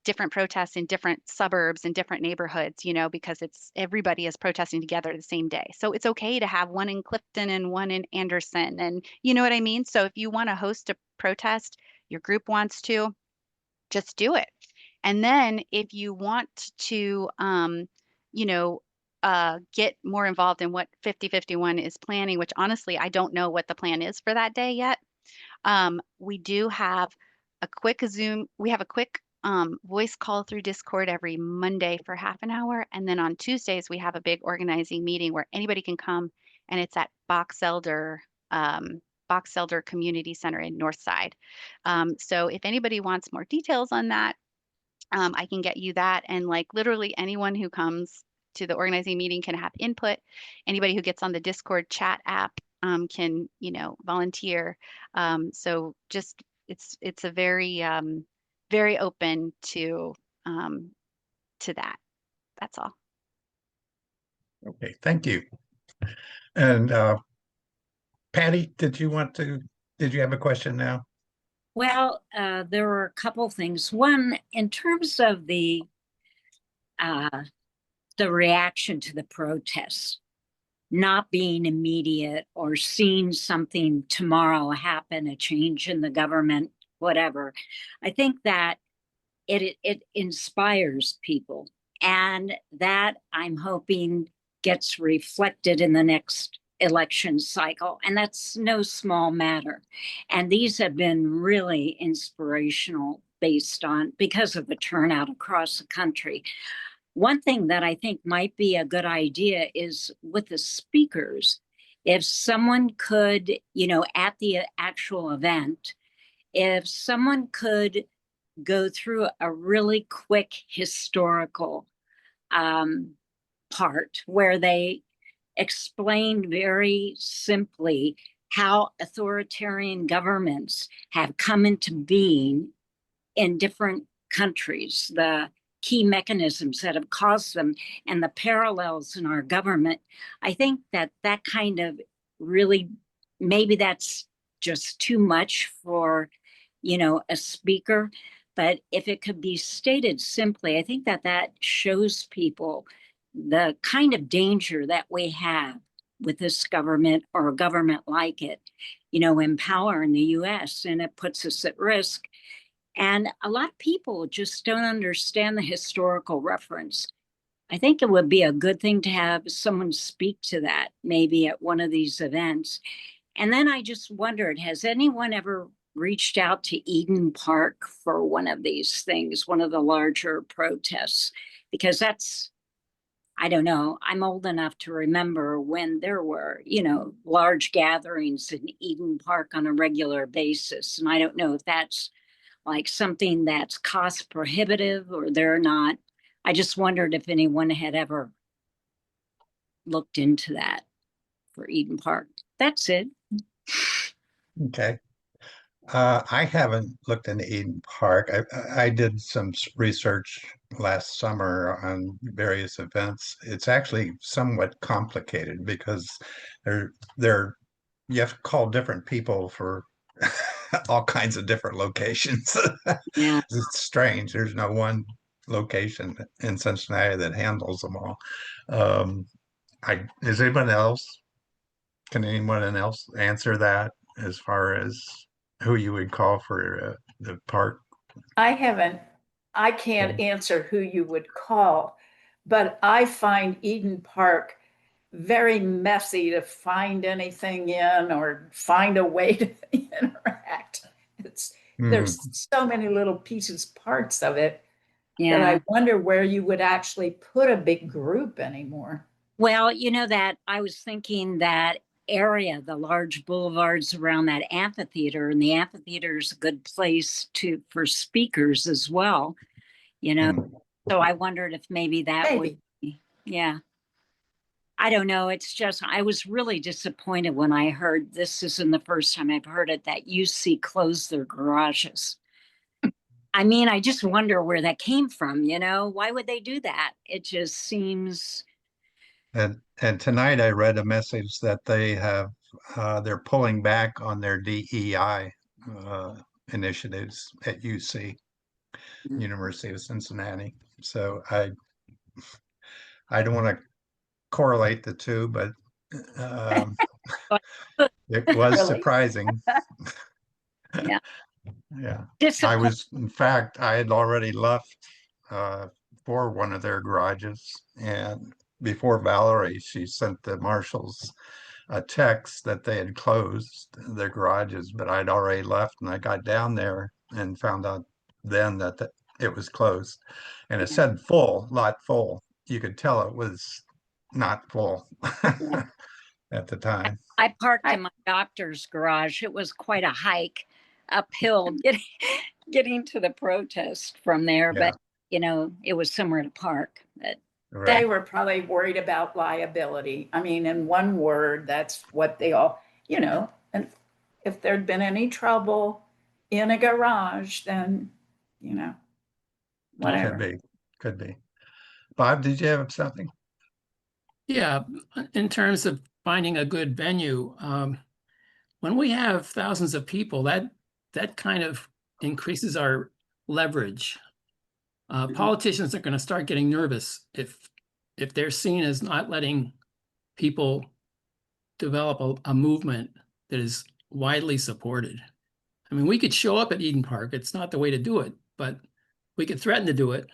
different protests in different suburbs and different neighborhoods, because everybody is protesting together the same day. So it's okay to have one in Clifton and one in Anderson. And you know what I mean? So if you want to host a protest, your group wants to, just do it. And then if you want to, you know, get more involved in what 5051 is planning, which honestly, I don't know what the plan is for that day yet. We do have a quick Zoom, we have a quick voice call through Discord every Monday for half an hour. And then on Tuesdays, we have a big organizing meeting where anybody can come, and it's at Box Elder Community Center in Northside. So if anybody wants more details on that, I can get you that. And like literally anyone who comes to the organizing meeting can have input. Anybody who gets on the Discord chat app can, volunteer. So just it's a very very open to that. That's all. Okay, thank you. And Patty, did you have a question now? Well, there were a couple things. One, in terms of the reaction to the protests not being immediate or seeing something tomorrow happen, a change in the government, whatever, I think that it inspires people, and that I'm hoping gets reflected in the next election cycle. And that's no small matter. And these have been really inspirational because of the turnout across the country. One thing that I think might be a good idea is with the speakers, if someone could, at the actual event, if someone could go through a really quick historical part where they explained very simply how authoritarian governments have come into being in different countries, the key mechanisms that have caused them, and the parallels in our government. I think that kind of really, maybe that's just too much for, a speaker. But if it could be stated simply, I think that shows people the kind of danger that we have with this government or a government like it, in power in the US, and it puts us at risk. And a lot of people just don't understand the historical reference. I think it would be a good thing to have someone speak to that, maybe at one of these events. And then I just wondered, has anyone ever reached out to Eden Park for one of these things, one of the larger protests? Because that's, I don't know, I'm old enough to remember when there were, large gatherings in Eden Park on a regular basis. And I don't know if that's like something that's cost prohibitive or they're not. I just wondered if anyone had ever looked into that for Eden Park. That's it. Okay. I haven't looked into Eden Park. I did some research last summer on various events. It's actually somewhat complicated because you have to call different people for all kinds of different locations. Yeah. It's strange. There's no one location in Cincinnati that handles them all. Is can anyone else answer that as far as who you would call for the park? I can't answer who you would call, but I find Eden Park very messy to find anything in or find a way to interact. There's so many little parts of it that I wonder where you would actually put a big group anymore. Well, that I was thinking that area, the large boulevards around that amphitheater, and the amphitheater is a good place for speakers as well, So I wondered if maybe that would be, yeah. I don't know. It's just, I was really disappointed when I heard, this isn't the first time I've heard it, that UC closed their garages. I mean, I just wonder where that came from, Why would they do that? It just seems. And tonight I read a message that they have they're pulling back on their DEI initiatives at UC, University of Cincinnati. So I don't want to correlate the two, but um, it was Really? surprising. Yeah. Yeah. Disappoint. In fact, I had already left for one of their garages, and before Valerie, she sent the marshals a text that they had closed their garages, but I'd already left, and I got down there and found out then that it was closed, and it said full, lot full. You could tell it was not full at the time. I parked in my doctor's garage. It was quite a hike uphill getting to the protest from there, Yeah. but it was somewhere to park. But They Right. were probably worried about liability. I mean, in one word, that's what they all, and if there'd been any trouble in a garage, then, Could whatever. be. Could be. Bob, did you have something? Yeah, in terms of finding a good venue, when we have thousands of people, that kind of increases our leverage. Politicians are going to start getting nervous if they're seen as not letting people develop a movement that is widely supported. I mean, we could show up at Eden Park. It's not the way to do it, but we could threaten to do it.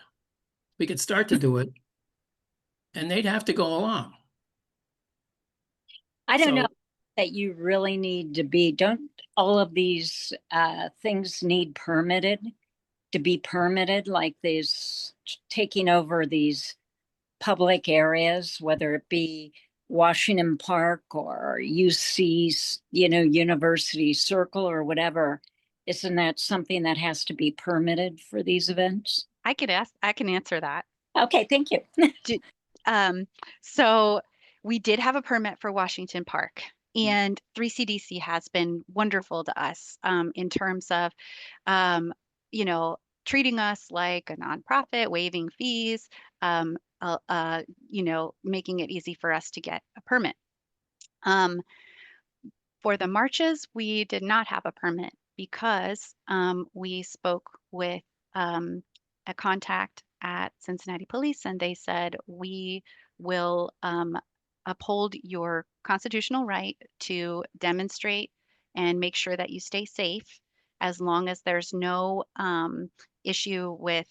We could start to do it, and they'd have to go along. I don't know So, that you really need to be, don't all of these things need permitted to be permitted, like this taking over these public areas, whether it be Washington Park or UC's, University Circle or whatever. Isn't that something that has to be permitted for these events? I can answer that. Okay, thank you. So we did have a permit for Washington Park, and 3CDC has been wonderful to us in terms of, treating us like a nonprofit, waiving fees, making it easy for us to get a permit. For the marches, we did not have a permit because we spoke with a contact at Cincinnati Police, and they said, we will uphold your constitutional right to demonstrate and make sure that you stay safe as long as there's no issue with,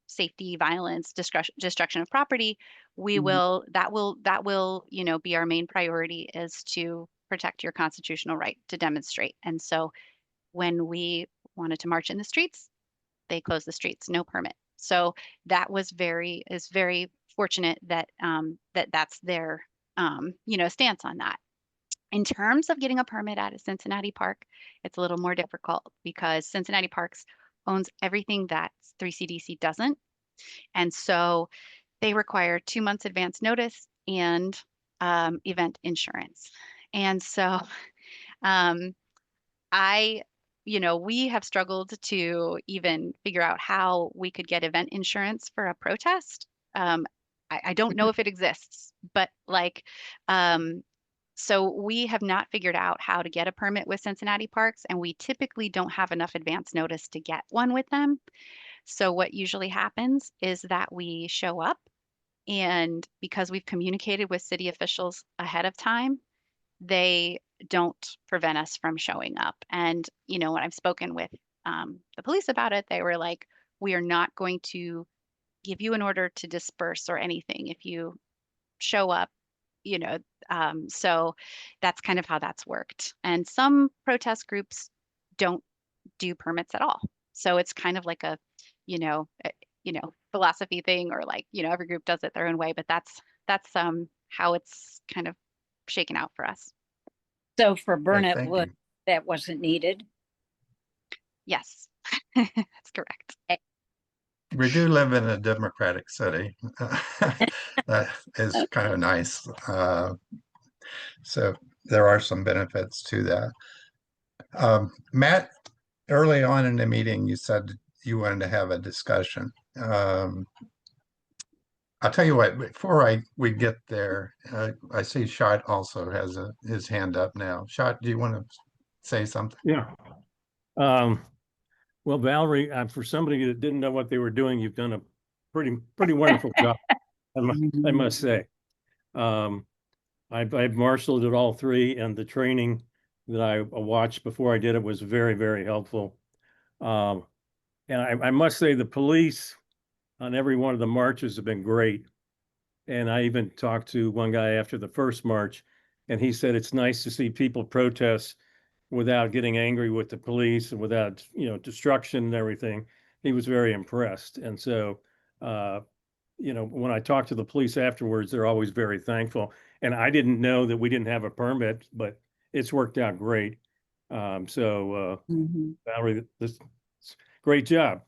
safety, violence, destruction of property. We will, that will, be our main priority, is to protect your constitutional right to demonstrate. And so when we wanted to march in the streets, they closed the streets, no permit. So that is very fortunate that that's their stance on that. In terms of getting a permit at a Cincinnati park, it's a little more difficult because Cincinnati Parks owns everything that 3CDC doesn't. And so they require 2 months advance notice and event insurance. And so um, we have struggled to even figure out how we could get event insurance for a protest. I don't know if it exists, but so we have not figured out how to get a permit with Cincinnati Parks, and we typically don't have enough advance notice to get one with them. So what usually happens is that we show up, and because we've communicated with city officials ahead of time, they don't prevent us from showing up. And, when I've spoken with the police about it, they were like, we are not going to give you an order to disperse or anything if you show up, so that's kind of how that's worked. And some protest groups don't do permits at all. So it's kind of like a, philosophy thing, or like, every group does it their own way, but that's how it's kind of shaken out for us. So for Okay, Barrett thank Wood, you. that wasn't needed. Yes, that's correct. We do live in a democratic city. That is kind of nice. So there are some benefits to that. Matt, early on in the meeting, you said you wanted to have a discussion. I'll tell you what, before we get there, I see Shot also has his hand up now. Shot, do you want to say something? Yeah. Um, well, Valerie, for somebody that didn't know what they were doing, you've done a pretty wonderful job. I must say. Um, I've marshaled it all three, and the training that I watched before I did it was very, very helpful. Um, and I must say the police on every one of the marches have been great. And I even talked to one guy after the first march, and he said it's nice to see people protest without getting angry with the police and without, destruction and everything. He was very impressed. And so, when I talk to the police afterwards, they're always very thankful. And I didn't know that we didn't have a permit, but it's worked out great. Valerie, this great job.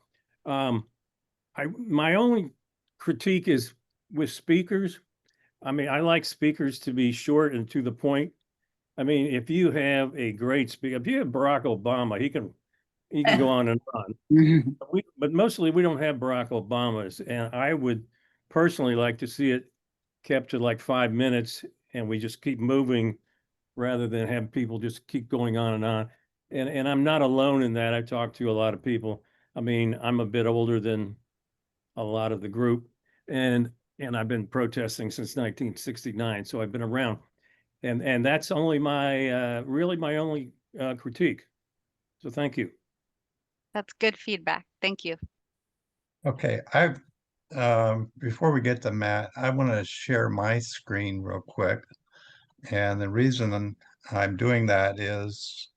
My only critique is with speakers. I mean, I like speakers to be short and to the point. I mean, if you have a great speaker, if you have Barack Obama, he can go on and on. But mostly we don't have Barack Obamas, and I would personally like to see it kept to like 5 minutes, and we just keep moving rather than have people just keep going on and on. And I'm not alone in that. I talked to a lot of people. I mean, I'm a bit older than a lot of the group, and I've been protesting since 1969, so I've been around. And that's only my really my only critique. So thank you. That's good feedback. Thank you. Okay, before we get to Matt, I want to share my screen real quick. And the reason I'm doing that is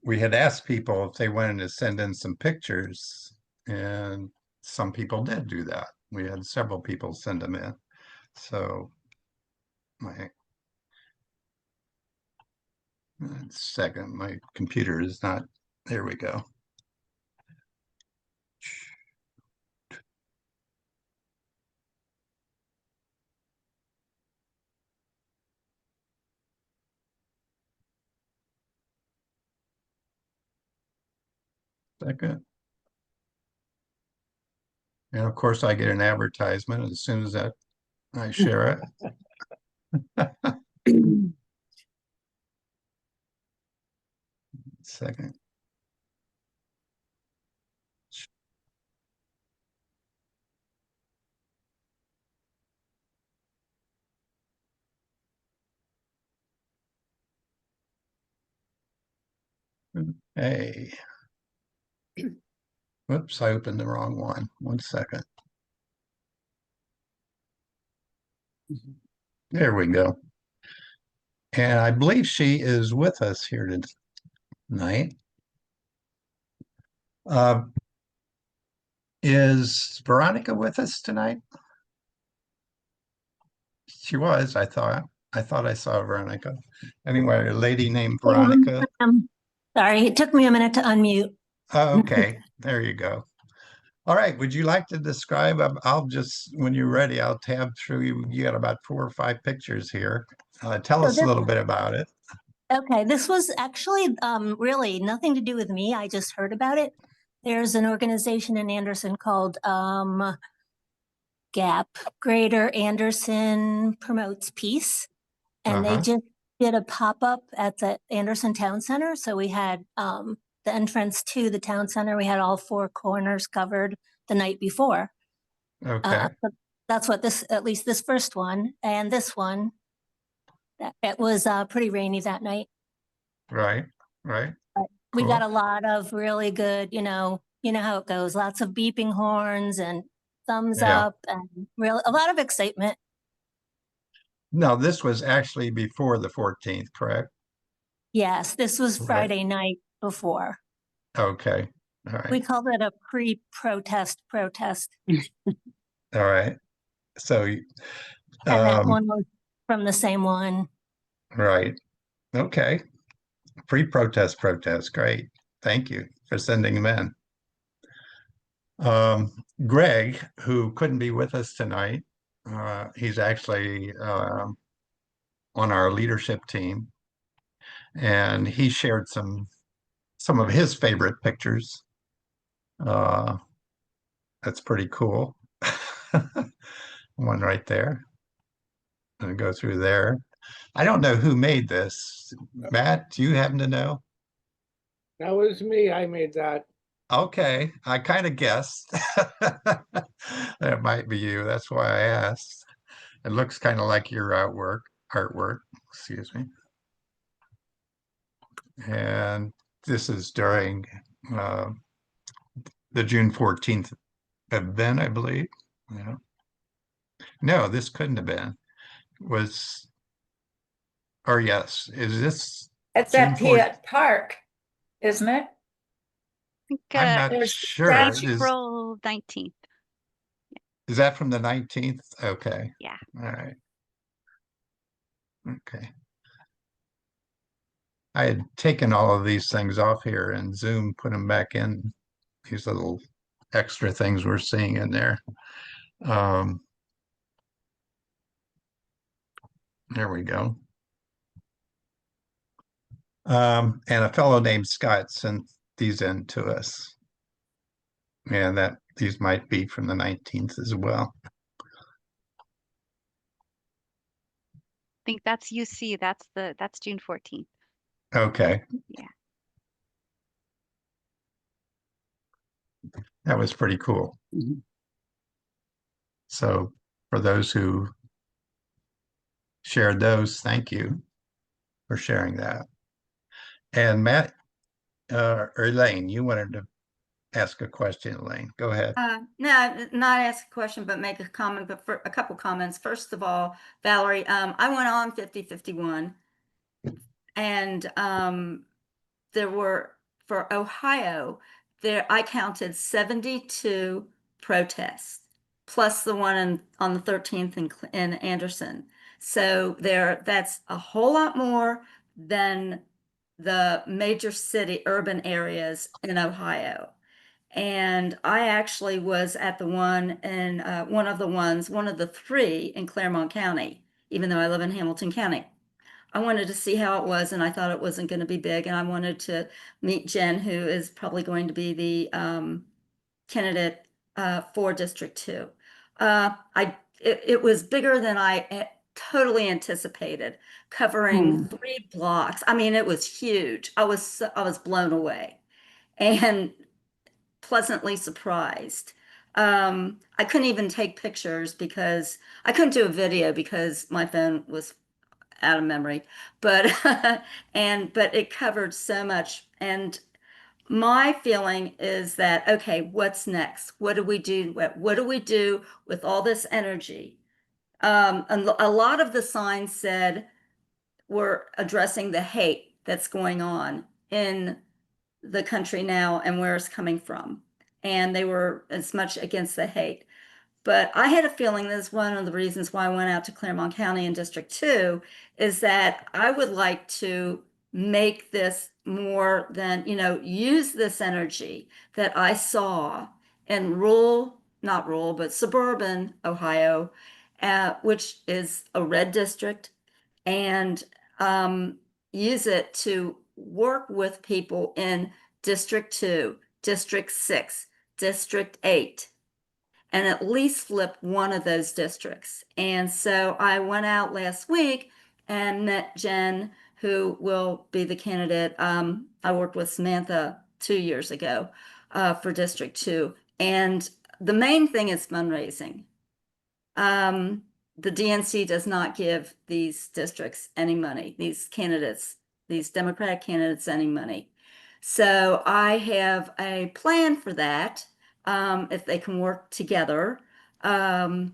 we had asked people if they wanted to send in some pictures, and some people did do that. We had several people send them in. So my computer is not, there we go. Second. And of course I get an advertisement as soon as that I share it. Second. Hey. Whoops, I opened the wrong one. 1 second. There we go. And I believe she is with us here tonight. Is Veronica with us tonight? She was, I thought. I thought I saw Veronica. Anyway, a lady named Veronica. Sorry, it took me a minute to unmute. Oh, okay, there you go. All right, would you like to describe? I'll just, when you're ready, I'll tab through. You got about 4 or 5 pictures here. Tell us a little bit about it. Okay, this was actually really nothing to do with me. I just heard about it. There's an organization in Anderson called GAP, Greater Anderson Promotes Peace. And they just did a pop-up at the Anderson Town Center. So we had the entrance to the town center. We had all 4 corners covered the night before. Okay. That's what at least this first one and this one, it was pretty rainy that night. Right. We got a lot of really good, you know how it goes. Lots of beeping horns and thumbs up and a lot of excitement. No, this was actually before the 14th, correct? Yes, this was Friday night before. Okay. All right. We called it a pre-protest protest. All right. So, and that one was from the same one. Right. Okay. Pre-protest protest. Great. Thank you for sending them in. Greg, who couldn't be with us tonight, he's actually on our leadership team, and he shared some of his favorite pictures. That's pretty cool. One right there. And go through there. I don't know who made this. Matt, do you happen to know? That was me. I made that. Okay, I kind of guessed. That might be you. That's why I asked. It looks kind of like your artwork, excuse me. And this is during uh, the June 14th event, I believe. Yeah. No, this couldn't have been. Was, or yes, is this It's June at 4th? the park, isn't it? think I'm not There's sure. April 19th. Is that from the 19th? Okay. Yeah. All right. Okay. I had taken all of these things off here and Zoom put them back in, these little extra things we're seeing in there. There we go. And a fellow named Scott sent these in to us. And that these might be from the 19th as well. I think that's UC. That's June 14th. Okay. Yeah. That was pretty cool. Mhm. So for those who shared those, thank you for sharing that. And Matt, or Elaine, you wanted to ask a question, Elaine. Go ahead. No, not ask a question, but make a comment, but for a couple comments. First of all, Valerie, I went on 50-51 and there were, for Ohio, I counted 72 protests, plus the one on the 13th in Anderson. So that's a whole lot more than the major city urban areas in Ohio. And I actually was at the one in one of the three in Claremont County, even though I live in Hamilton County. I wanted to see how it was, and I thought it wasn't going to be big. And I wanted to meet Jen, who is probably going to be the candidate for District 2. It was bigger than I totally anticipated, covering 3 blocks. I mean, it was huge. I was blown away and pleasantly surprised. I couldn't even take pictures because I couldn't do a video because my phone was out of memory, but but it covered so much. And my feeling is that, okay, what's next? What do we do? What do we do with all this energy? And a lot of the signs said we're addressing the hate that's going on in the country now and where it's coming from. And they were as much against the hate. But I had a feeling this is one of the reasons why I went out to Claremont County in District 2 is that I would like to make this more than, use this energy that I saw in not rural, but suburban Ohio, which is a red district, and use it to work with people in District 2, District 6, District 8, and at least flip one of those districts. And so I went out last week and met Jen, who will be the candidate. I worked with Samantha 2 years ago for District 2. And the main thing is fundraising. The DNC does not give these districts any money, these candidates, these Democratic candidates any money. So I have a plan for that, if they can work together. And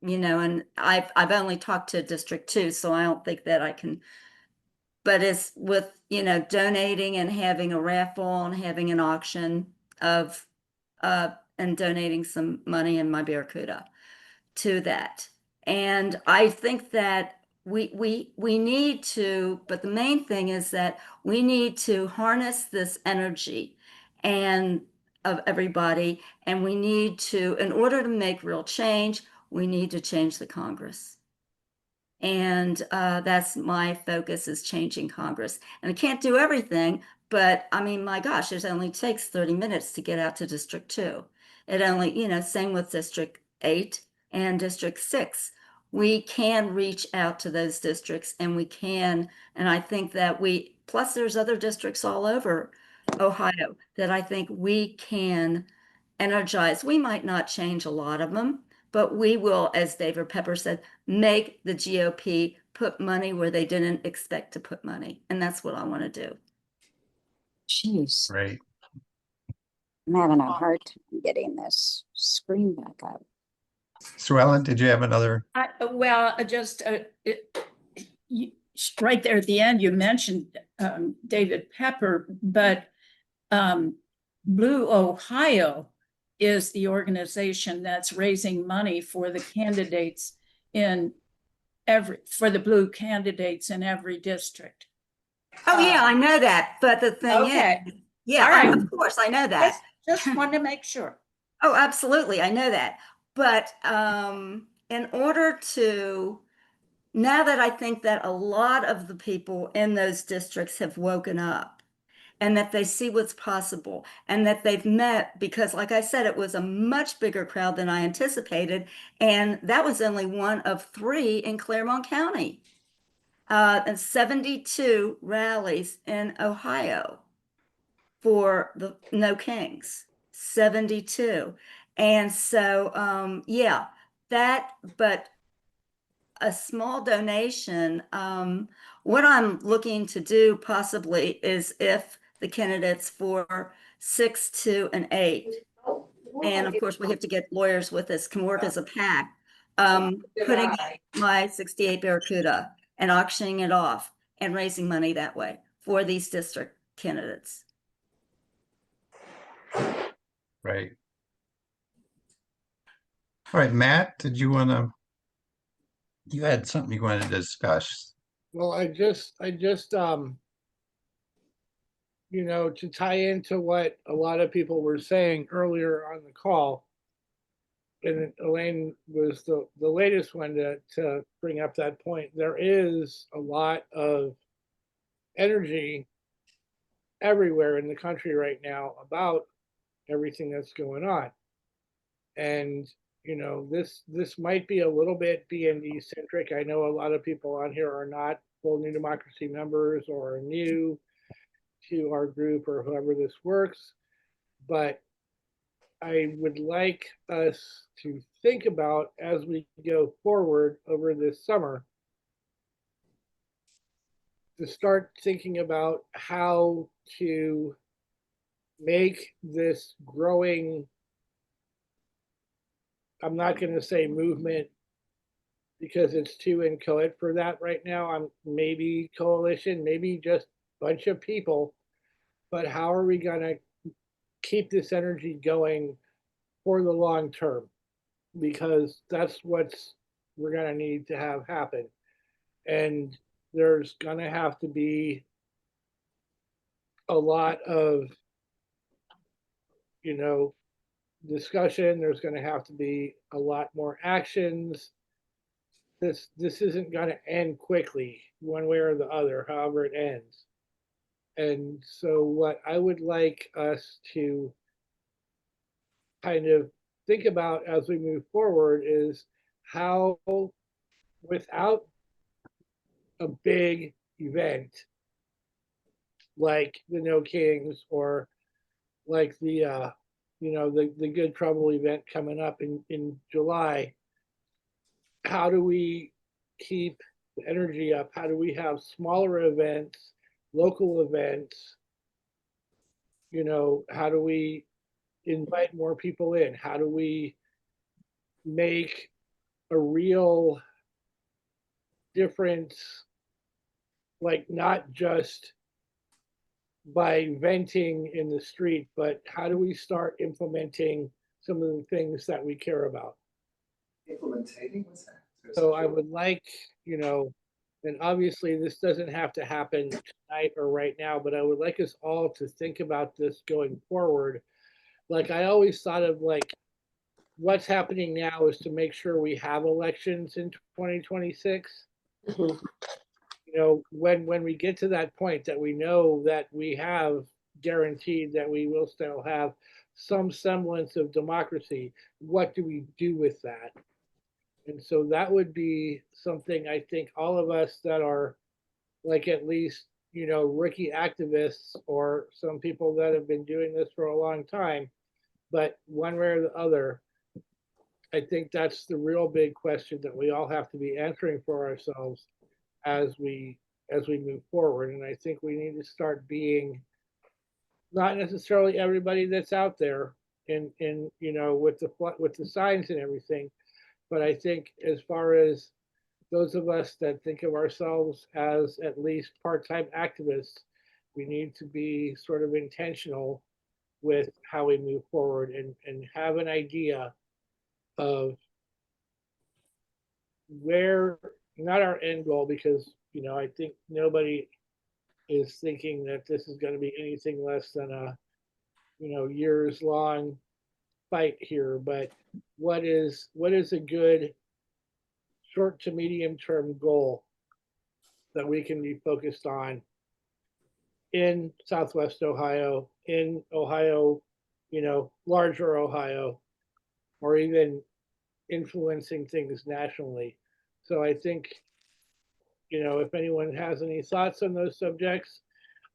and I've only talked to District 2, so I don't think that I can, but it's with, donating and having a raffle and having an auction of and donating some money in my Barracuda to that. And I think that we need to, but the main thing is that we need to harness this energy and of everybody, and we need to, in order to make real change, we need to change the Congress. And that's my focus, is changing Congress. And I can't do everything, but I mean, my gosh, it only takes 30 minutes to get out to District 2. It only, same with District 8 and District 6. We can reach out to those districts and I think that plus there's other districts all over Ohio that I think we can energize. We might not change a lot of them, but we will, as David Pepper said, make the GOP put money where they didn't expect to put money. And that's what I want to do. Jeez, Right. I'm having a hard time getting this screen back up. Sue Ellen, did you have another? Right there at the end, you mentioned David Pepper, but Blue Ohio is the organization that's raising money for the candidates for the blue candidates in every district. Oh yeah, I know that. But the thing is, yeah, all right. of course I know that. Just wanted to make sure. Oh, absolutely, I know that. But in order to, now that I think that a lot of the people in those districts have woken up and that they see what's possible and that they've met, because like I said, it was a much bigger crowd than I anticipated. And that was only one of 3 in Claremont County. And 72 rallies in Ohio for the No Kings, 72. And so, yeah, but a small donation. What I'm looking to do possibly is if the candidates for 6, 2, and 8, and of course we have to get lawyers with us, can work as a pack, putting my 68 Barracuda and auctioning it off and raising money that way for these district candidates. Right. All right, Matt, did you you had something you wanted to discuss? Well, I just, to tie into what a lot of people were saying earlier on the call, and Elaine was the latest one to bring up that point. There is a lot of energy everywhere in the country right now about everything that's going on. And, this might be a little bit BND centric. I know a lot of people on here are not full New Democracy members or new to our group or however this works, but I would like us to think about as we go forward over this summer to start thinking about how to make this growing, I'm not going to say movement because it's too inchoate for that right now. I'm maybe coalition, maybe just a bunch of people, but how are we going to keep this energy going for the long term? Because that's what's we're going to need to have happen. And there's going to have to be a lot of, discussion. There's going to have to be a lot more actions. This isn't going to end quickly one way or the other, however it ends. And so what I would like us to kind of think about as we move forward is how, without a big event like the No Kings or like the the Good Trouble event coming up in July, how do we keep the energy up? How do we have smaller events, local events? How do we invite more people in? How do we make a real difference, like not just by venting in the street, but how do we start implementing some of the things that we care about? Implementing? What's that? So I would like, and obviously this doesn't have to happen tonight or right now, but I would like us all to think about this going forward. Like I always thought of like what's happening now is to make sure we have elections in 2026. Mhm. When we get to that point that we know that we have guaranteed that we will still have some semblance of democracy, what do we do with that? And so that would be something I think all of us that are like at least, rookie activists or some people that have been doing this for a long time, but one way or the other, I think that's the real big question that we all have to be answering for ourselves as we move forward. And I think we need to start being not necessarily everybody that's out there in with the signs and everything, but I think as far as those of us that think of ourselves as at least part-time activists, we need to be sort of intentional with how we move forward and have an idea of where, not our end goal, because I think nobody is thinking that this is going to be anything less than a years long fight here, but what is a good short to medium term goal that we can be focused on in Southwest Ohio, in Ohio, larger Ohio, or even influencing things nationally. So I think, if anyone has any thoughts on those subjects,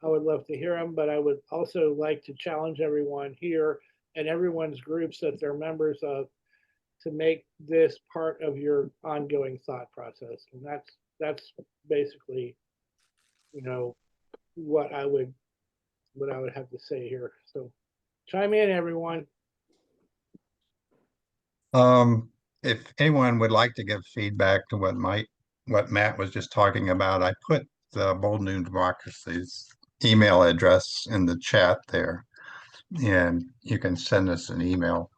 I would love to hear them, but I would also like to challenge everyone here and everyone's groups that they're members of to make this part of your ongoing thought process. And that's basically, what I would have to say here. So chime in, everyone. If anyone would like to give feedback to what Matt was just talking about, I put the Bold New Democracy's email address in the chat there, and you can send us an email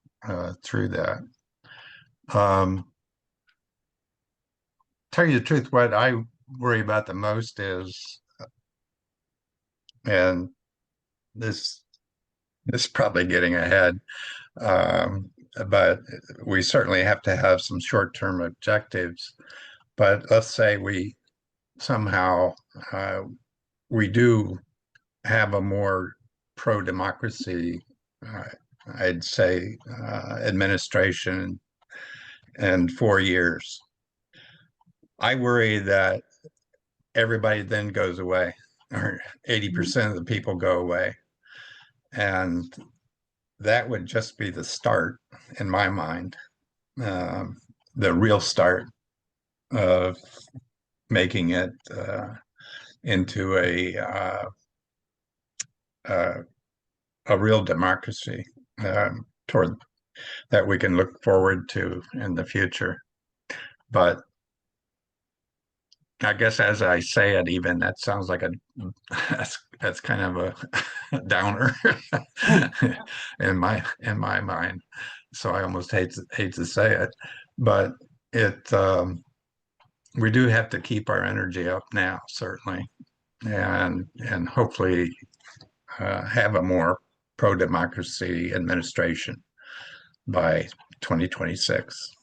through that. Tell you the truth, what I worry about the most is, and this is probably getting ahead, but we certainly have to have some short-term objectives. But let's say we somehow we do have a more pro-democracy, I'd say, administration in 4 years. I worry that everybody then goes away, or 80% of the people go away. And that would just be the start, in my mind, the real start of making it into a real democracy toward that we can look forward to in the future. But I guess as I say it, even that sounds like that's kind of a downer in my mind. So I almost hate to say it, but we do have to keep our energy up now, certainly, and hopefully have a more pro-democracy administration by 2026.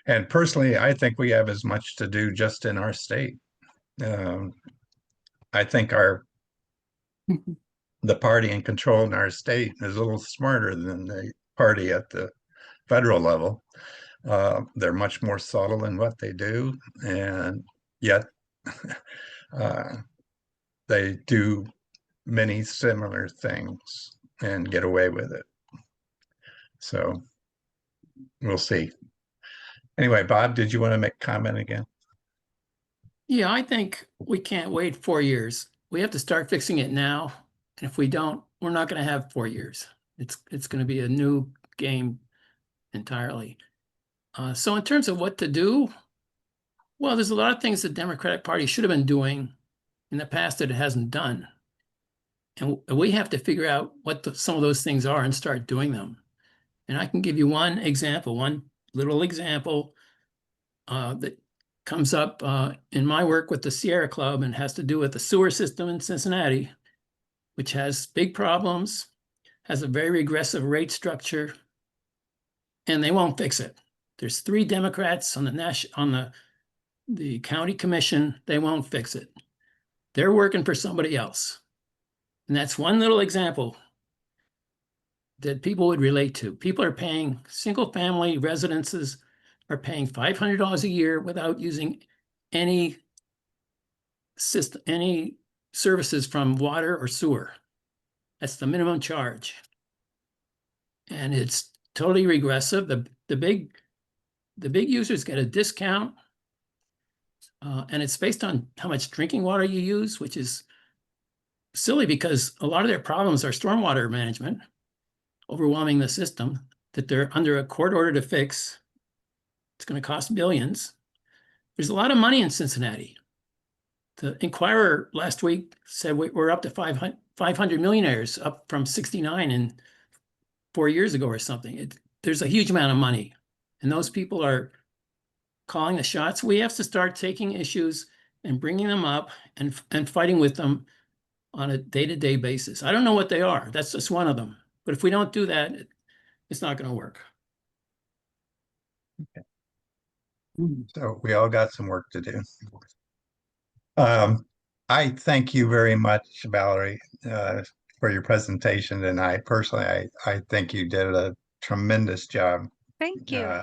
And personally, I think we have as much to do just in our state. I think the party in control in our state is a little smarter than the party at the federal level. They're much more subtle in what they do, and yet they do many similar things and get away with it. So we'll see. Anyway, Bob, did you want to make a comment again? Yeah, I think we can't wait 4 years. We have to start fixing it now. And if we don't, we're not going to have 4 years. It's going to be a new game entirely. So in terms of what to do, well, there's a lot of things the Democratic Party should have been doing in the past that it hasn't done. And we have to figure out what some of those things are and start doing them. And I can give you one little example that comes up in my work with the Sierra Club and has to do with the sewer system in Cincinnati, which has big problems, has a very regressive rate structure, and they won't fix it. There's 3 Democrats on the county commission. They won't fix it. They're working for somebody else. And that's one little example. that people would relate to. People are paying, single family residences are paying $500 a year without using any system, any services from water or sewer. That's the minimum charge. And it's totally regressive. The big users get a discount. And it's based on how much drinking water you use, which is silly because a lot of their problems are stormwater management, overwhelming the system that they're under a court order to fix. It's going to cost billions. There's a lot of money in Cincinnati. The Inquirer last week said we're up to 500 millionaires, up from 69 in 4 years ago or something. There's a huge amount of money, and those people are calling the shots. We have to start taking issues and bringing them up and fighting with them on a day-to-day basis. I don't know what they are. That's just one of them. But if we don't do that, it's not going to work. So we all got some work to do. I thank you very much, Valerie, for your presentation. And I personally, I think you did a tremendous job. Thank you.